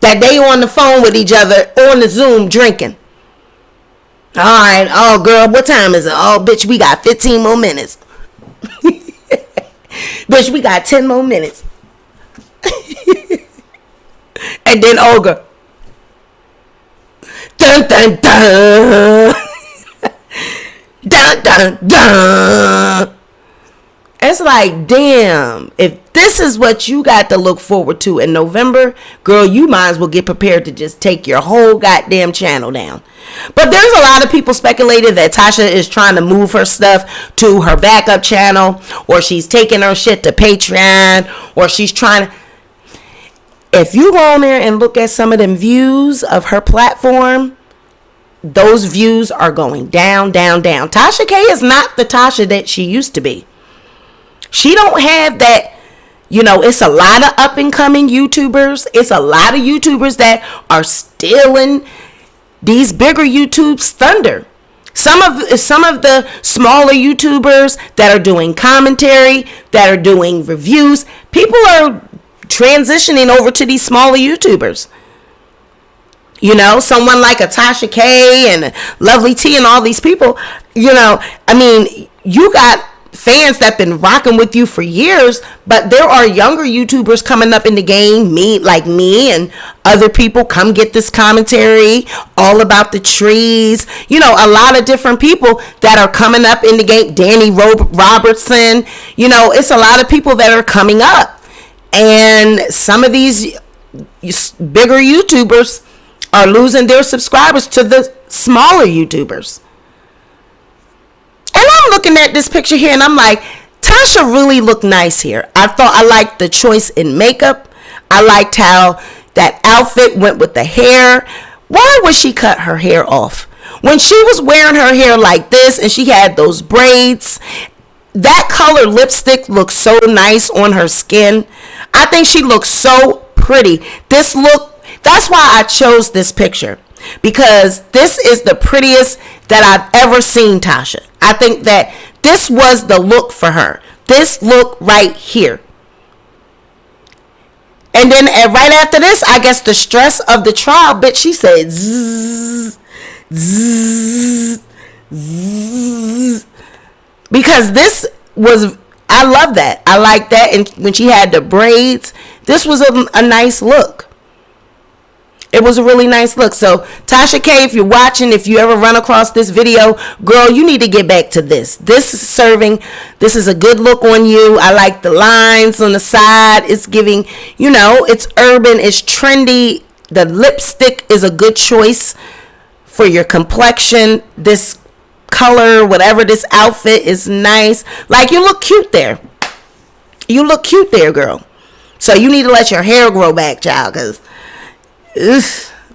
That they on the phone with each other on the Zoom drinking. All right. Oh, girl, what time is it? Oh, bitch, we got 15 more minutes. Bitch, we got 10 more minutes. And then Olga. Dun, dun, dun. Dun, dun, dun. It's like, damn, if this is what you got to look forward to in November, girl, you might as well get prepared to just take your whole goddamn channel down. But there's a lot of people speculating that Tasha is trying to move her stuff to her backup channel, or she's taking her shit to Patreon, or she's trying to. If you go on there and look at some of them views of her platform, those views are going down, down, down. Tasha K is not the Tasha that she used to be. She don't have that. You know, it's a lot of up and coming YouTubers. It's a lot of YouTubers that are stealing these bigger YouTube's thunder. Some of the smaller YouTubers that are doing commentary, that are doing reviews, people are transitioning over to these smaller YouTubers. You know, someone like a Tasha K and Lovely T and all these people, you know, I mean, you got fans that been rocking with you for years, but there are younger YouTubers coming up in the game, me and other people. Come get this commentary all about the trees. You know, a lot of different people that are coming up in the game. Danny Robertson, you know, it's a lot of people that are coming up, and some of these bigger YouTubers are losing their subscribers to the smaller YouTubers. And I'm looking at this picture here and I'm like, Tasha really looked nice here. I liked the choice in makeup. I liked how that outfit went with the hair. Why would she cut her hair off? When she was wearing her hair like this and she had those braids, that color lipstick looks so nice on her skin. I think she looks so pretty. That's why I chose this picture, because this is the prettiest that I've ever seen Tasha. I think that this was the look for her. This look right here. And then right after this, I guess the stress of the trial, bitch, she said zzz, zzz, zzz. Because this was, I love that. I like that. And when she had the braids, this was a nice look. It was a really nice look. So Tasha K, if you're watching, if you ever run across this video, girl, you need to get back to this. This is a good look on you. I like the lines on the side. It's giving, you know, it's urban, it's trendy. The lipstick is a good choice for your complexion. This color, whatever, this outfit is nice. Like, you look cute there. You look cute there, girl. So you need to let your hair grow back, child, because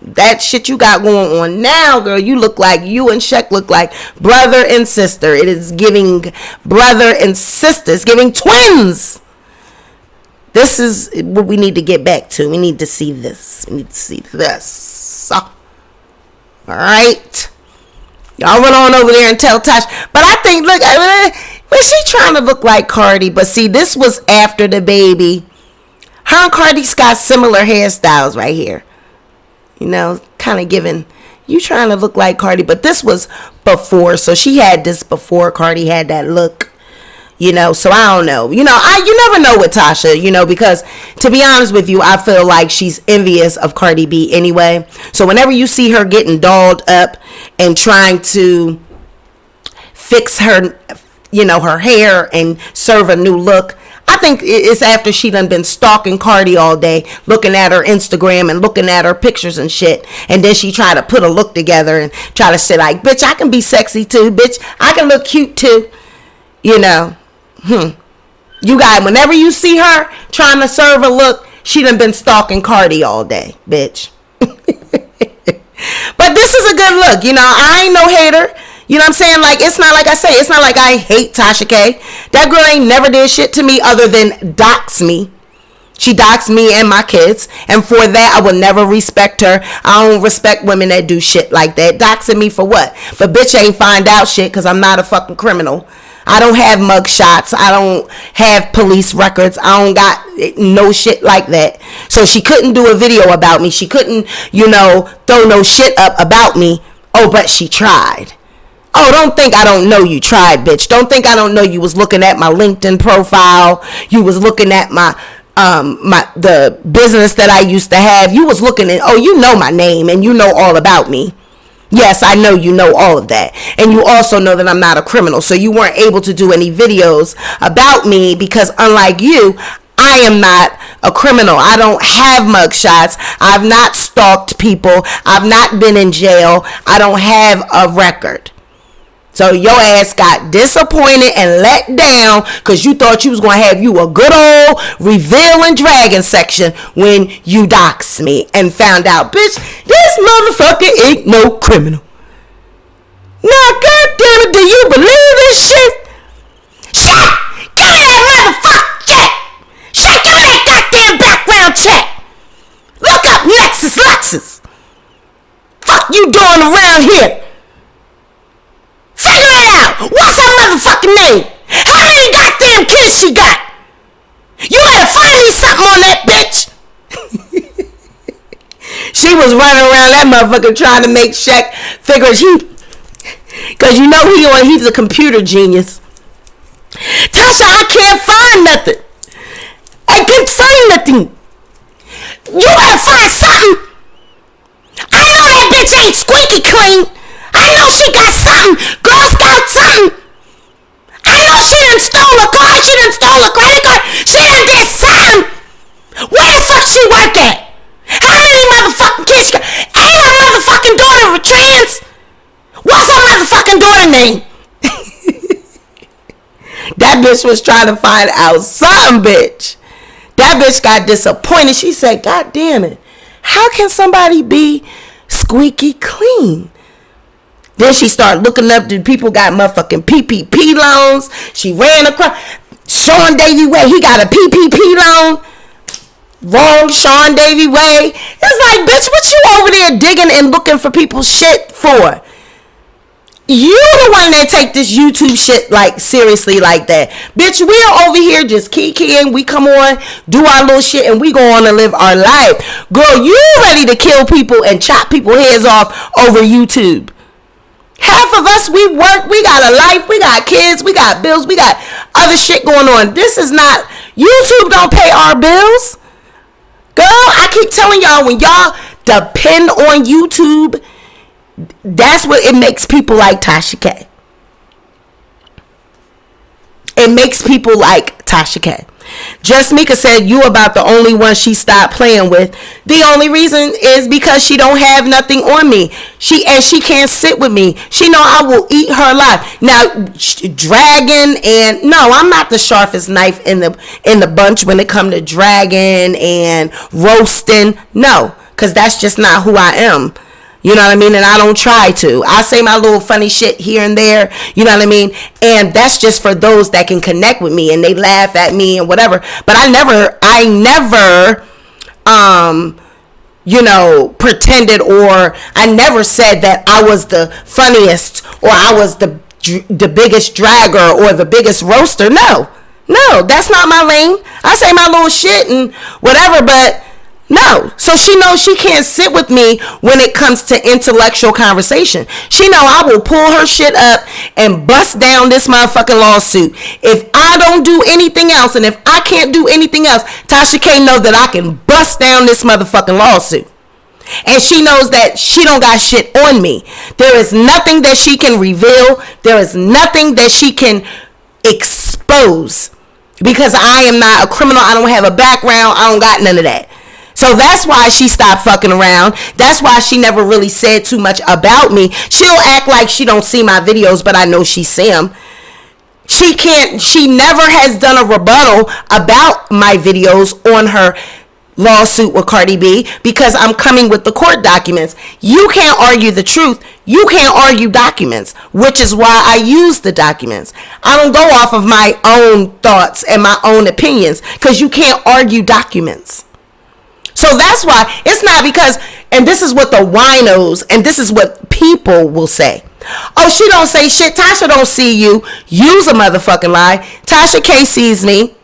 that shit you got going on now, girl, you look like, you and Shek look like brother and sister. It is giving brother and sister. It's giving twins. This is what we need to get back to. We need to see this. We need to see this. So, all right. Y'all run on over there and tell Tasha. But I think, look, was she trying to look like Cardi? But see, this was after the baby. Her and Cardi's got similar hairstyles right here. You know, kind of giving, you trying to look like Cardi, but this was before. So she had this before Cardi had that look, you know. So I don't know. You know, you never know with Tasha, you know, because to be honest with you, I feel like she's envious of Cardi B anyway. So whenever you see her getting dolled up and trying to fix her, you know, her hair and serve a new look, I think it's after she done been stalking Cardi all day, looking at her Instagram and looking at her pictures and shit. And then she try to put a look together and try to say like, bitch, I can be sexy too. Bitch, I can look cute too. You know. You guys, whenever you see her trying to serve a look, she done been stalking Cardi all day, bitch. But this is a good look. You know, I ain't no hater. You know what I'm saying? Like, it's not like I say, it's not like I hate Tasha K. That girl ain't never did shit to me other than dox me. She doxed me and my kids. And for that, I will never respect her. I don't respect women that do shit like that. Doxing me for what? But bitch ain't find out shit because I'm not a fucking criminal. I don't have mug shots. I don't have police records. I don't got no shit like that. So she couldn't do a video about me. She couldn't, you know, throw no shit up about me. Oh, but she tried. Oh, don't think I don't know you tried, bitch. Don't think I don't know you was looking at my LinkedIn profile. You was looking at my the business that I used to have. You was looking at, oh, you know my name and you know all about me. Yes, I know you know all of that. And you also know that I'm not a criminal. So you weren't able to do any videos about me because unlike you, I am not a criminal. I don't have mugshots. I've not stalked people. I've not been in jail. I don't have a record. So your ass got disappointed and let down because you thought you was going to have you a good old revealing dragon section when you doxed me and found out, bitch, this motherfucker ain't no criminal. Now, goddamn it, do you believe this shit? Shit! Give me that around here. Figure it out. What's her motherfucking name? How many goddamn kids she got? You better find me something on that bitch. She was running around that motherfucker trying to make Shaq figure because you know he's a computer genius. Tasha, I can't find nothing. I can't find nothing. You better find something. I know that bitch ain't squeaky clean. I know she got something. Girl Scout something. I know she done stole a car. She done stole a credit card. She done did something. Where the fuck she work at? How many motherfucking kids she got? Ain't her motherfucking daughter trans? What's her motherfucking daughter name? That bitch was trying to find out something, bitch. That bitch got disappointed. She said, God damn it. How can somebody be squeaky clean? Then she started looking up to people got motherfucking PPP loans. She ran across Sean Davy Way. He got a PPP loan. Wrong Sean Davy Way. It's like, bitch, what you over there digging and looking for people's shit for? You the one that take this YouTube shit like seriously like that. Bitch, we are over here just kikiing. We come on, do our little shit, and we go on and live our life. Girl, you ready to kill people and chop people's heads off over YouTube. Half of us, we work, we got a life, we got kids, we got bills, we got other shit going on. This is not, YouTube don't pay our bills. Girl, I keep telling y'all, when y'all depend on YouTube, that's what it makes people like Tasha K. It makes people like Tasha K. Just Mika said, you about the only one she stopped playing with. The only reason is because she don't have nothing on me. She can't sit with me. She know I will eat her alive. Now, dragging and no, I'm not the sharpest knife in the bunch when it come to dragging and roasting. No, because that's just not who I am. You know what I mean? And I don't try to. I say my little funny shit here and there. You know what I mean? And that's just for those that can connect with me and they laugh at me and whatever. But I never, pretended, or I never said that I was the funniest or I was the biggest dragger or the biggest roaster. No, that's not my lane. I say my little shit and whatever, but no. So she knows she can't sit with me when it comes to intellectual conversation. She know I will pull her shit up and bust down this motherfucking lawsuit. If I don't do anything else, and if I can't do anything else, Tasha K know that I can bust down this motherfucking lawsuit. And she knows that she don't got shit on me. There is nothing that she can reveal. There is nothing that she can expose. Because I am not a criminal. I don't have a background. I don't got none of that. So that's why she stopped fucking around. That's why she never really said too much about me. She'll act like she don't see my videos, but I know she see them. She never has done a rebuttal about my videos on her lawsuit with Cardi B because I'm coming with the court documents. You can't argue the truth. You can't argue documents, which is why I use the documents. I don't go off of my own thoughts and my own opinions because you can't argue documents. So that's why it's not because, and this is what the winos, and this is what people will say. Oh, she don't say shit. Tasha don't see you. Use a motherfucking lie. Tasha K sees me.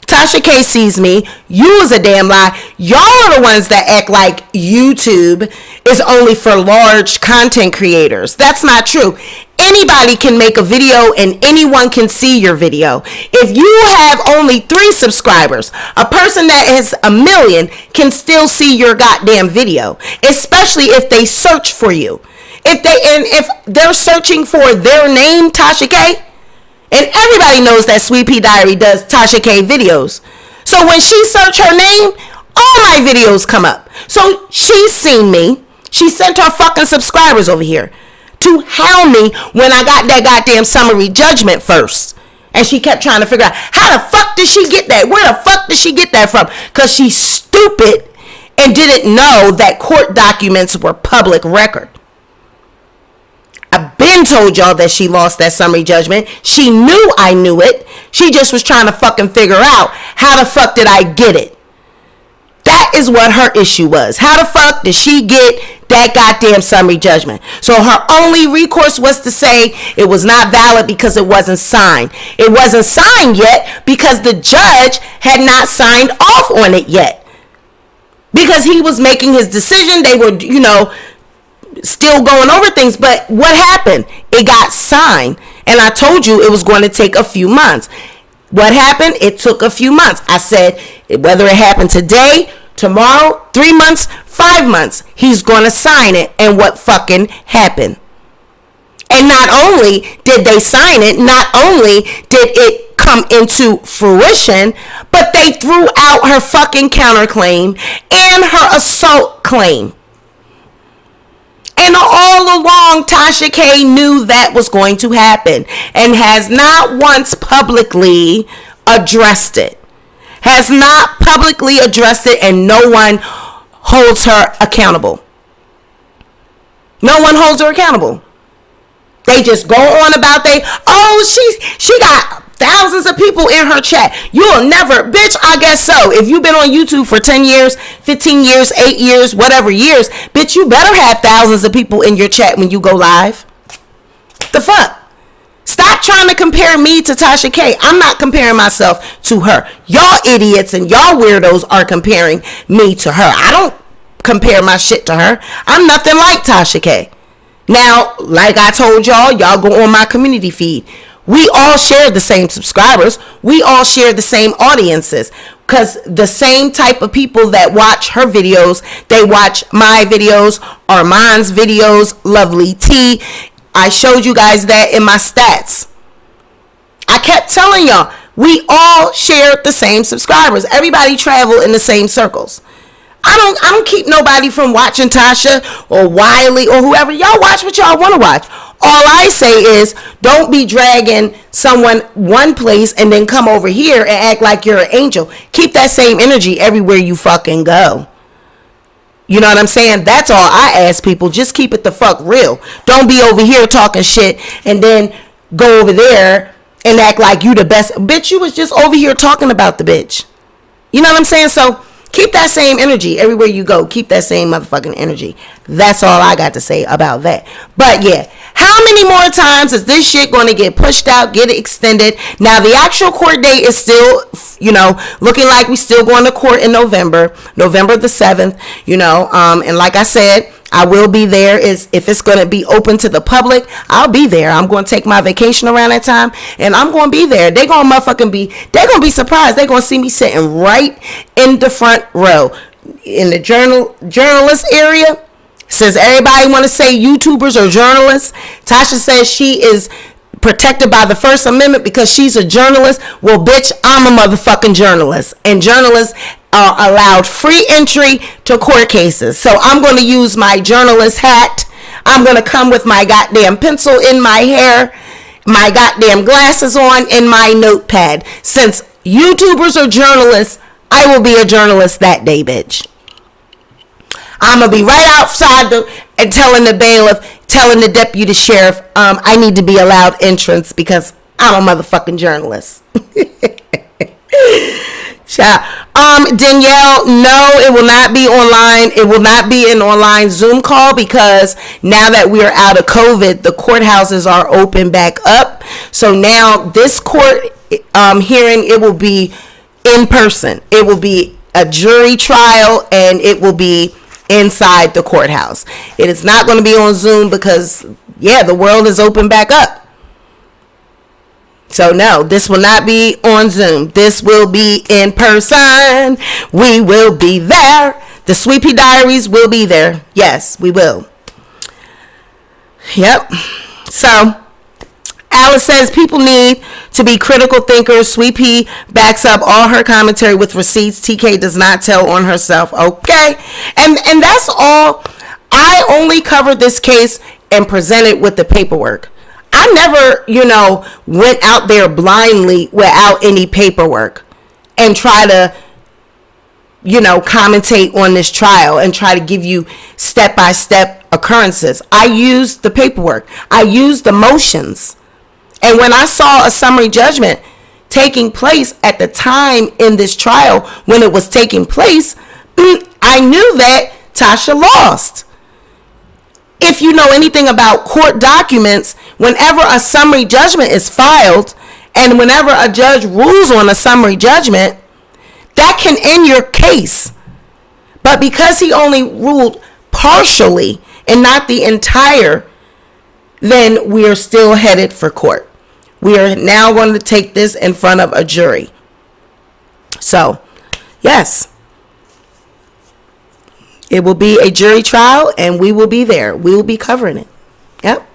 Tasha K sees me. Use a damn lie. Y'all are the ones that act like YouTube is only for large content creators. That's not true. Anybody can make a video and anyone can see your video. If you have only 3 subscribers, a person that has 1 million can still see your goddamn video, especially if they search for you. If they're searching for their name, Tasha K, and everybody knows that Sweet Pea Diary does Tasha K videos. So when she search her name, all my videos come up. So she's seen me. She sent her fucking subscribers over here to hound me when I got that goddamn summary judgment first. And she kept trying to figure out, how the fuck did she get that? Where the fuck did she get that from? Because she's stupid and didn't know that court documents were public record. I've been told y'all that she lost that summary judgment. She knew I knew it. She just was trying to fucking figure out, how the fuck did I get it? That is what her issue was. How the fuck did she get that goddamn summary judgment? So her only recourse was to say it was not valid because it wasn't signed. It wasn't signed yet because the judge had not signed off on it yet. Because he was making his decision. They were, still going over things. But what happened? It got signed. And I told you it was going to take a few months. What happened? It took a few months. I said, whether it happened today, tomorrow, 3 months, 5 months, he's going to sign it. And what fucking happened? And not only did they sign it, not only did it come into fruition, but they threw out her fucking counterclaim and her assault claim. And all along, Tasha K knew that was going to happen and has not once publicly addressed it. Has not publicly addressed it, and no one holds her accountable. No one holds her accountable. They just go on about she got thousands of people in her chat. You'll never, bitch, I guess so. If you've been on YouTube for 10 years, 15 years, 8 years, whatever years, bitch, you better have thousands of people in your chat when you go live. The fuck? Stop trying to compare me to Tasha K. I'm not comparing myself to her. Y'all idiots and y'all weirdos are comparing me to her. I don't compare my shit to her. I'm nothing like Tasha K. Now, like I told y'all go on my community feed. We all share the same subscribers. We all share the same audiences. Because the same type of people that watch her videos, they watch my videos, Armand's videos, Lovely T. I showed you guys that in my stats. I kept telling y'all, we all share the same subscribers. Everybody travel in the same circles. I don't keep nobody from watching Tasha or Wiley or whoever. Y'all watch what y'all want to watch. All I say is don't be dragging someone one place and then come over here and act like you're an angel. Keep that same energy everywhere you fucking go. You know what I'm saying? That's all I ask people. Just keep it the fuck real. Don't be over here talking shit and then go over there and act like you the best. Bitch, you was just over here talking about the bitch. You know what I'm saying? So keep that same energy everywhere you go. Keep that same motherfucking energy. That's all I got to say about that. But yeah, how many more times is this shit going to get pushed out, get extended? Now the actual court date is still, looking like we still going to court in November the 7th, and like I said, I will be there. If it's going to be open to the public, I'll be there. I'm going to take my vacation around that time, and I'm going to be there. They're going to be surprised. They're going to see me sitting right in the front row in the journalist area. Since everybody want to say YouTubers or journalists, Tasha says she is protected by the First Amendment because she's a journalist. Well, bitch, I'm a motherfucking journalist, and journalists are allowed free entry to court cases. So I'm going to use my journalist hat. I'm going to come with my goddamn pencil in my hair, my goddamn glasses on, and my notepad. Since YouTubers are journalists, I will be a journalist that day, bitch. I'm going to be right outside and telling the bailiff, telling the deputy sheriff, I need to be allowed entrance because I'm a motherfucking journalist. Danielle, no, it will not be online. It will not be an online Zoom call because now that we are out of COVID, the courthouses are open back up. So now this court hearing, it will be in person. It will be a jury trial and it will be inside the courthouse. It is not going to be on Zoom because, the world is open back up. So no, this will not be on Zoom. This will be in person. We will be there. The Sweet Pea Diaries will be there. Yes, we will. Yep. So Alice says people need to be critical thinkers. Sweet Pea backs up all her commentary with receipts. TK does not tell on herself. Okay. And that's all. I only covered this case and presented with the paperwork. I never, went out there blindly without any paperwork and try to, commentate on this trial and try to give you step-by-step occurrences. I used the paperwork. I used the motions. And when I saw a summary judgment taking place at the time in this trial, when it was taking place, I knew that Tasha lost. If you know anything about court documents, whenever a summary judgment is filed and whenever a judge rules on a summary judgment, that can end your case. But because he only ruled partially and not the entire, then we are still headed for court. We are now going to take this in front of a jury. So, yes. It will be a jury trial, and we will be there. We will be covering it. Yep.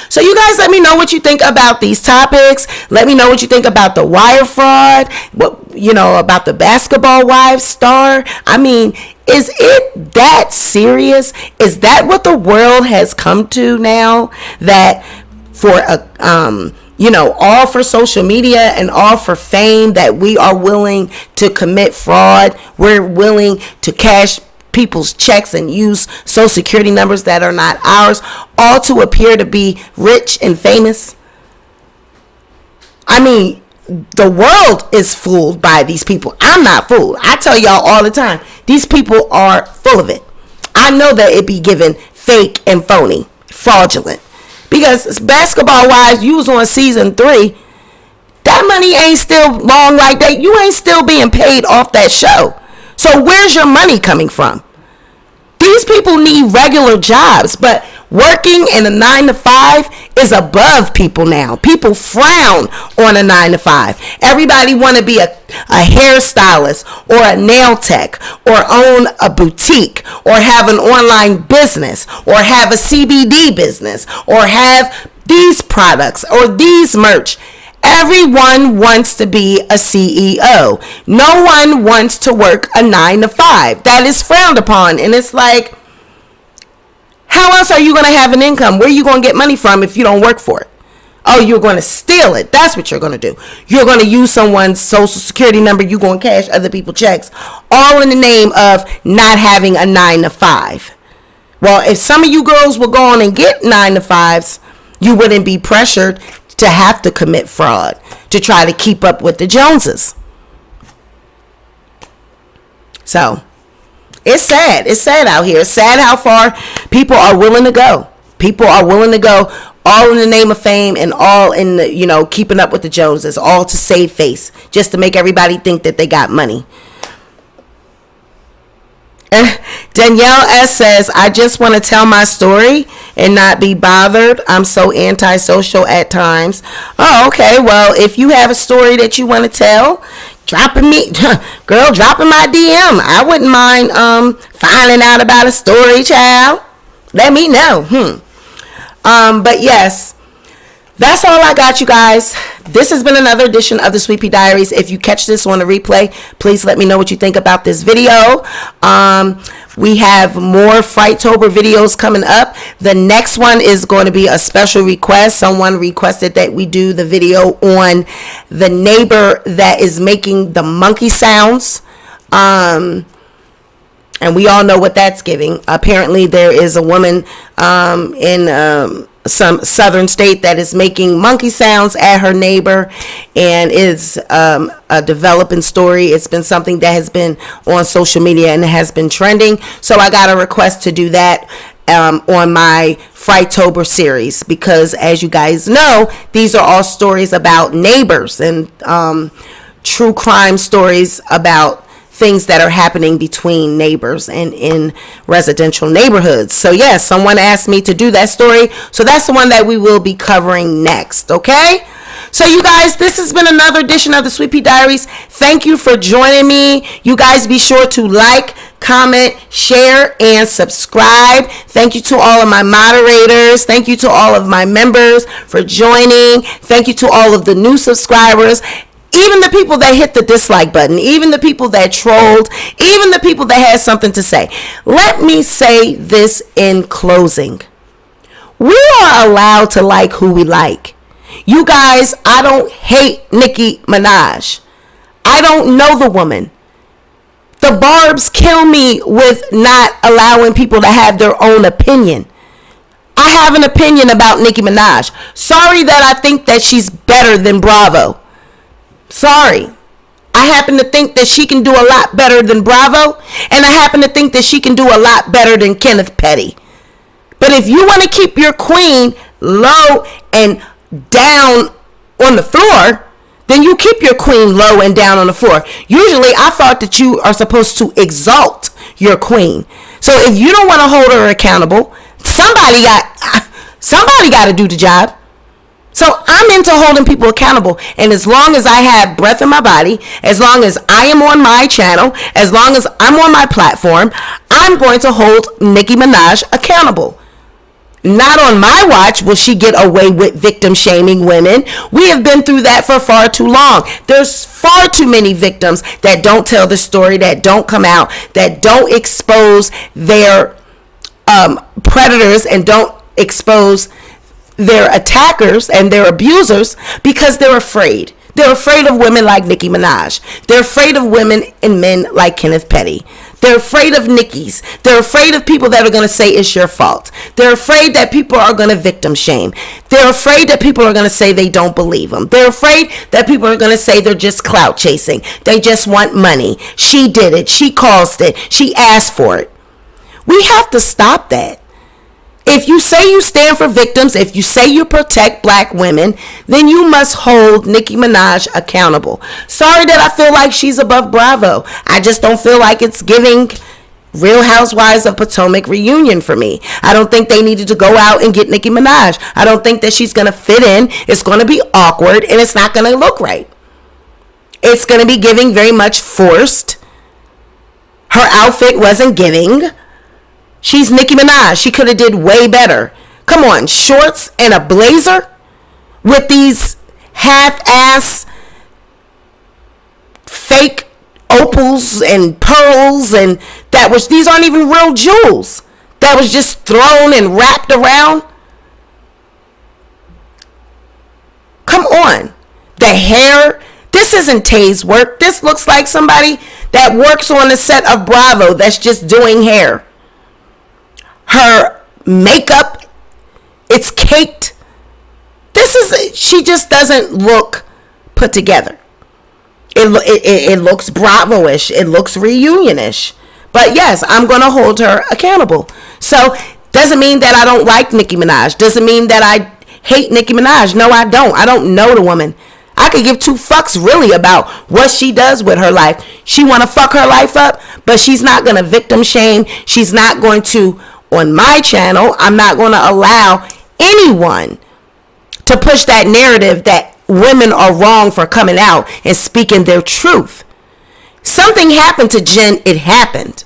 So you guys let me know what you think about these topics. Let me know what you think about the wire fraud, about the basketball wives star. I mean, is it that serious? Is that what the world has come to now? That for all for social media and all for fame, that we are willing to commit fraud. We're willing to cash people's checks and use social security numbers that are not ours, all to appear to be rich and famous. I mean, the world is fooled by these people. I'm not fooled. I tell y'all all the time, these people are full of it. I know that it be given fake and phony, fraudulent. Because Basketball Wives, you was on season 3. That money ain't still long like that. You ain't still being paid off that show. So where's your money coming from? These people need regular jobs, but working in a 9-to-5 is above people now. People frown on a 9-to-5. Everybody want to be a hairstylist or a nail tech or own a boutique or have an online business or have a CBD business or have these products or these merch. Everyone wants to be a CEO. No one wants to work a 9-to-5. That is frowned upon. And it's like, how else are you going to have an income? Where are you going to get money from if you don't work for it? Oh, you're going to steal it. That's what you're going to do. You're going to use someone's social security number. You're going to cash other people's checks. All in the name of not having a 9-to-5. Well, if some of you girls will go on and get 9-to-5s, you wouldn't be pressured to have to commit fraud to try to keep up with the Joneses. So it's sad. It's sad out here. It's sad how far people are willing to go. People are willing to go all in the name of fame and all in the, keeping up with the Joneses, all to save face, just to make everybody think that they got money. Danielle S. says, I just want to tell my story and not be bothered. I'm so antisocial at times. Oh, okay. Well, if you have a story that you want to tell, drop in my DM. I wouldn't mind finding out about a story, child. Let me know. But yes, that's all I got, you guys. This has been another edition of the Sweet Pea Diaries. If you catch this on the replay, please let me know what you think about this video. We have more Frighttober videos coming up. The next one is going to be a special request. Someone requested that we do the video on the neighbor that is making the monkey sounds. And we all know what that's giving. Apparently, there is a woman in some southern state that is making monkey sounds at her neighbor, and is a developing story. It's been something that has been on social media and has been trending. So I got a request to do that on my Frighttober series, because as you guys know, these are all stories about neighbors and true crime stories about things that are happening between neighbors and in residential neighborhoods. So yes, someone asked me to do that story. So that's the one that we will be covering next. Okay. So you guys, this has been another edition of the Sweet Pea Diaries. Thank you for joining me. You guys be sure to like, comment, share, and subscribe. Thank you to all of my moderators. Thank you to all of my members for joining. Thank you to all of the new subscribers. Even the people that hit the dislike button, even the people that trolled, even the people that had something to say. Let me say this in closing. We are allowed to like who we like. You guys, I don't hate Nicki Minaj. I don't know the woman. The barbs kill me with not allowing people to have their own opinion. I have an opinion about Nicki Minaj. Sorry that I think that she's better than Bravo. Sorry. I happen to think that she can do a lot better than Bravo, and I happen to think that she can do a lot better than Kenneth Petty. But if you want to keep your queen low and down on the floor, then you keep your queen low and down on the floor. Usually, I thought that you are supposed to exalt your queen. So if you don't want to hold her accountable, somebody got to do the job. So I'm into holding people accountable. And as long as I have breath in my body, as long as I am on my channel, as long as I'm on my platform, I'm going to hold Nicki Minaj accountable. Not on my watch will she get away with victim shaming women. We have been through that for far too long. There's far too many victims that don't tell the story, that don't come out, that don't expose their predators and don't expose their attackers and their abusers because they're afraid. They're afraid of women like Nicki Minaj. They're afraid of women and men like Kenneth Petty. They're afraid of Nicki's. They're afraid of people that are going to say it's your fault. They're afraid that people are going to victim shame. They're afraid that people are going to say they don't believe them. They're afraid that people are going to say they're just clout chasing. They just want money. She did it. She caused it. She asked for it. We have to stop that. If you say you stand for victims, if you say you protect black women, then you must hold Nicki Minaj accountable. Sorry that I feel like she's above Bravo. I just don't feel like it's giving Real Housewives of Potomac reunion for me. I don't think they needed to go out and get Nicki Minaj. I don't think that she's going to fit in. It's going to be awkward and it's not going to look right. It's going to be giving very much forced. Her outfit wasn't giving. She's Nicki Minaj. She could have did way better. Come on, shorts and a blazer with these half-ass fake opals and pearls, and these aren't even real jewels. That was just thrown and wrapped around. Come on. The hair. This isn't Tay's work. This looks like somebody that works on the set of Bravo that's just doing hair. Her makeup, it's caked. She just doesn't look put together. It looks Bravo-ish. It looks reunion-ish. But yes, I'm going to hold her accountable. So, doesn't mean that I don't like Nicki Minaj. Doesn't mean that I hate Nicki Minaj. No, I don't. I don't know the woman. I could give two fucks really about what she does with her life. She want to fuck her life up, but she's not going to victim shame. She's not going to... On my channel, I'm not going to allow anyone to push that narrative that women are wrong for coming out and speaking their truth. Something happened to Jen. It happened.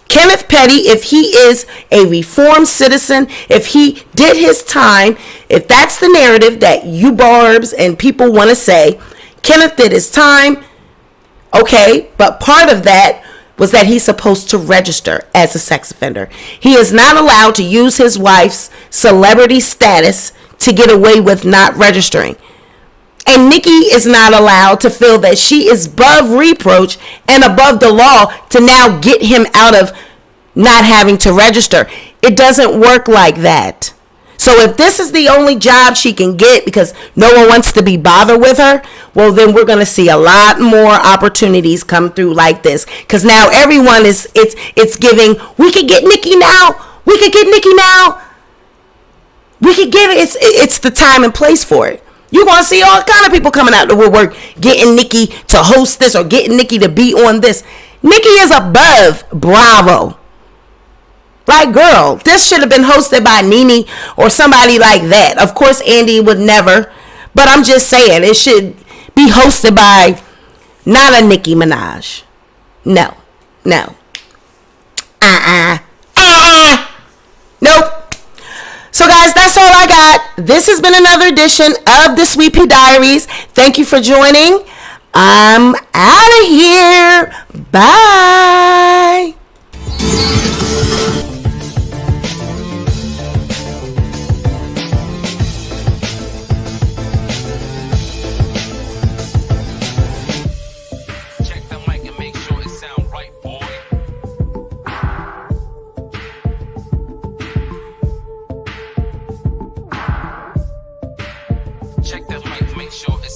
Kenneth Petty, if he is a reformed citizen, if he did his time, if that's the narrative that you barbs and people want to say, Kenneth did his time, okay, but part of that was that he's supposed to register as a sex offender. He is not allowed to use his wife's celebrity status to get away with not registering. And Nicki is not allowed to feel that she is above reproach and above the law to now get him out of not having to register. It doesn't work like that. So if this is the only job she can get because no one wants to be bothered with her, well, then we're going to see a lot more opportunities come through like this. Because now everyone it's giving, we could get Nicki now. We could get Nicki now. We could get it. It's the time and place for it. You're going to see all kind of people coming out the woodwork getting Nicki to host this or getting Nicki to be on this. Nicki is above Bravo. Like, girl, this should have been hosted by Nene or somebody like that. Of course, Andy would never. But I'm just saying, it should be hosted by not a Nicki Minaj. No. Nope. So, guys, that's all I got. This has been another edition of the Sweet Pea Diaries. Thank you for joining. I'm out of here. Bye.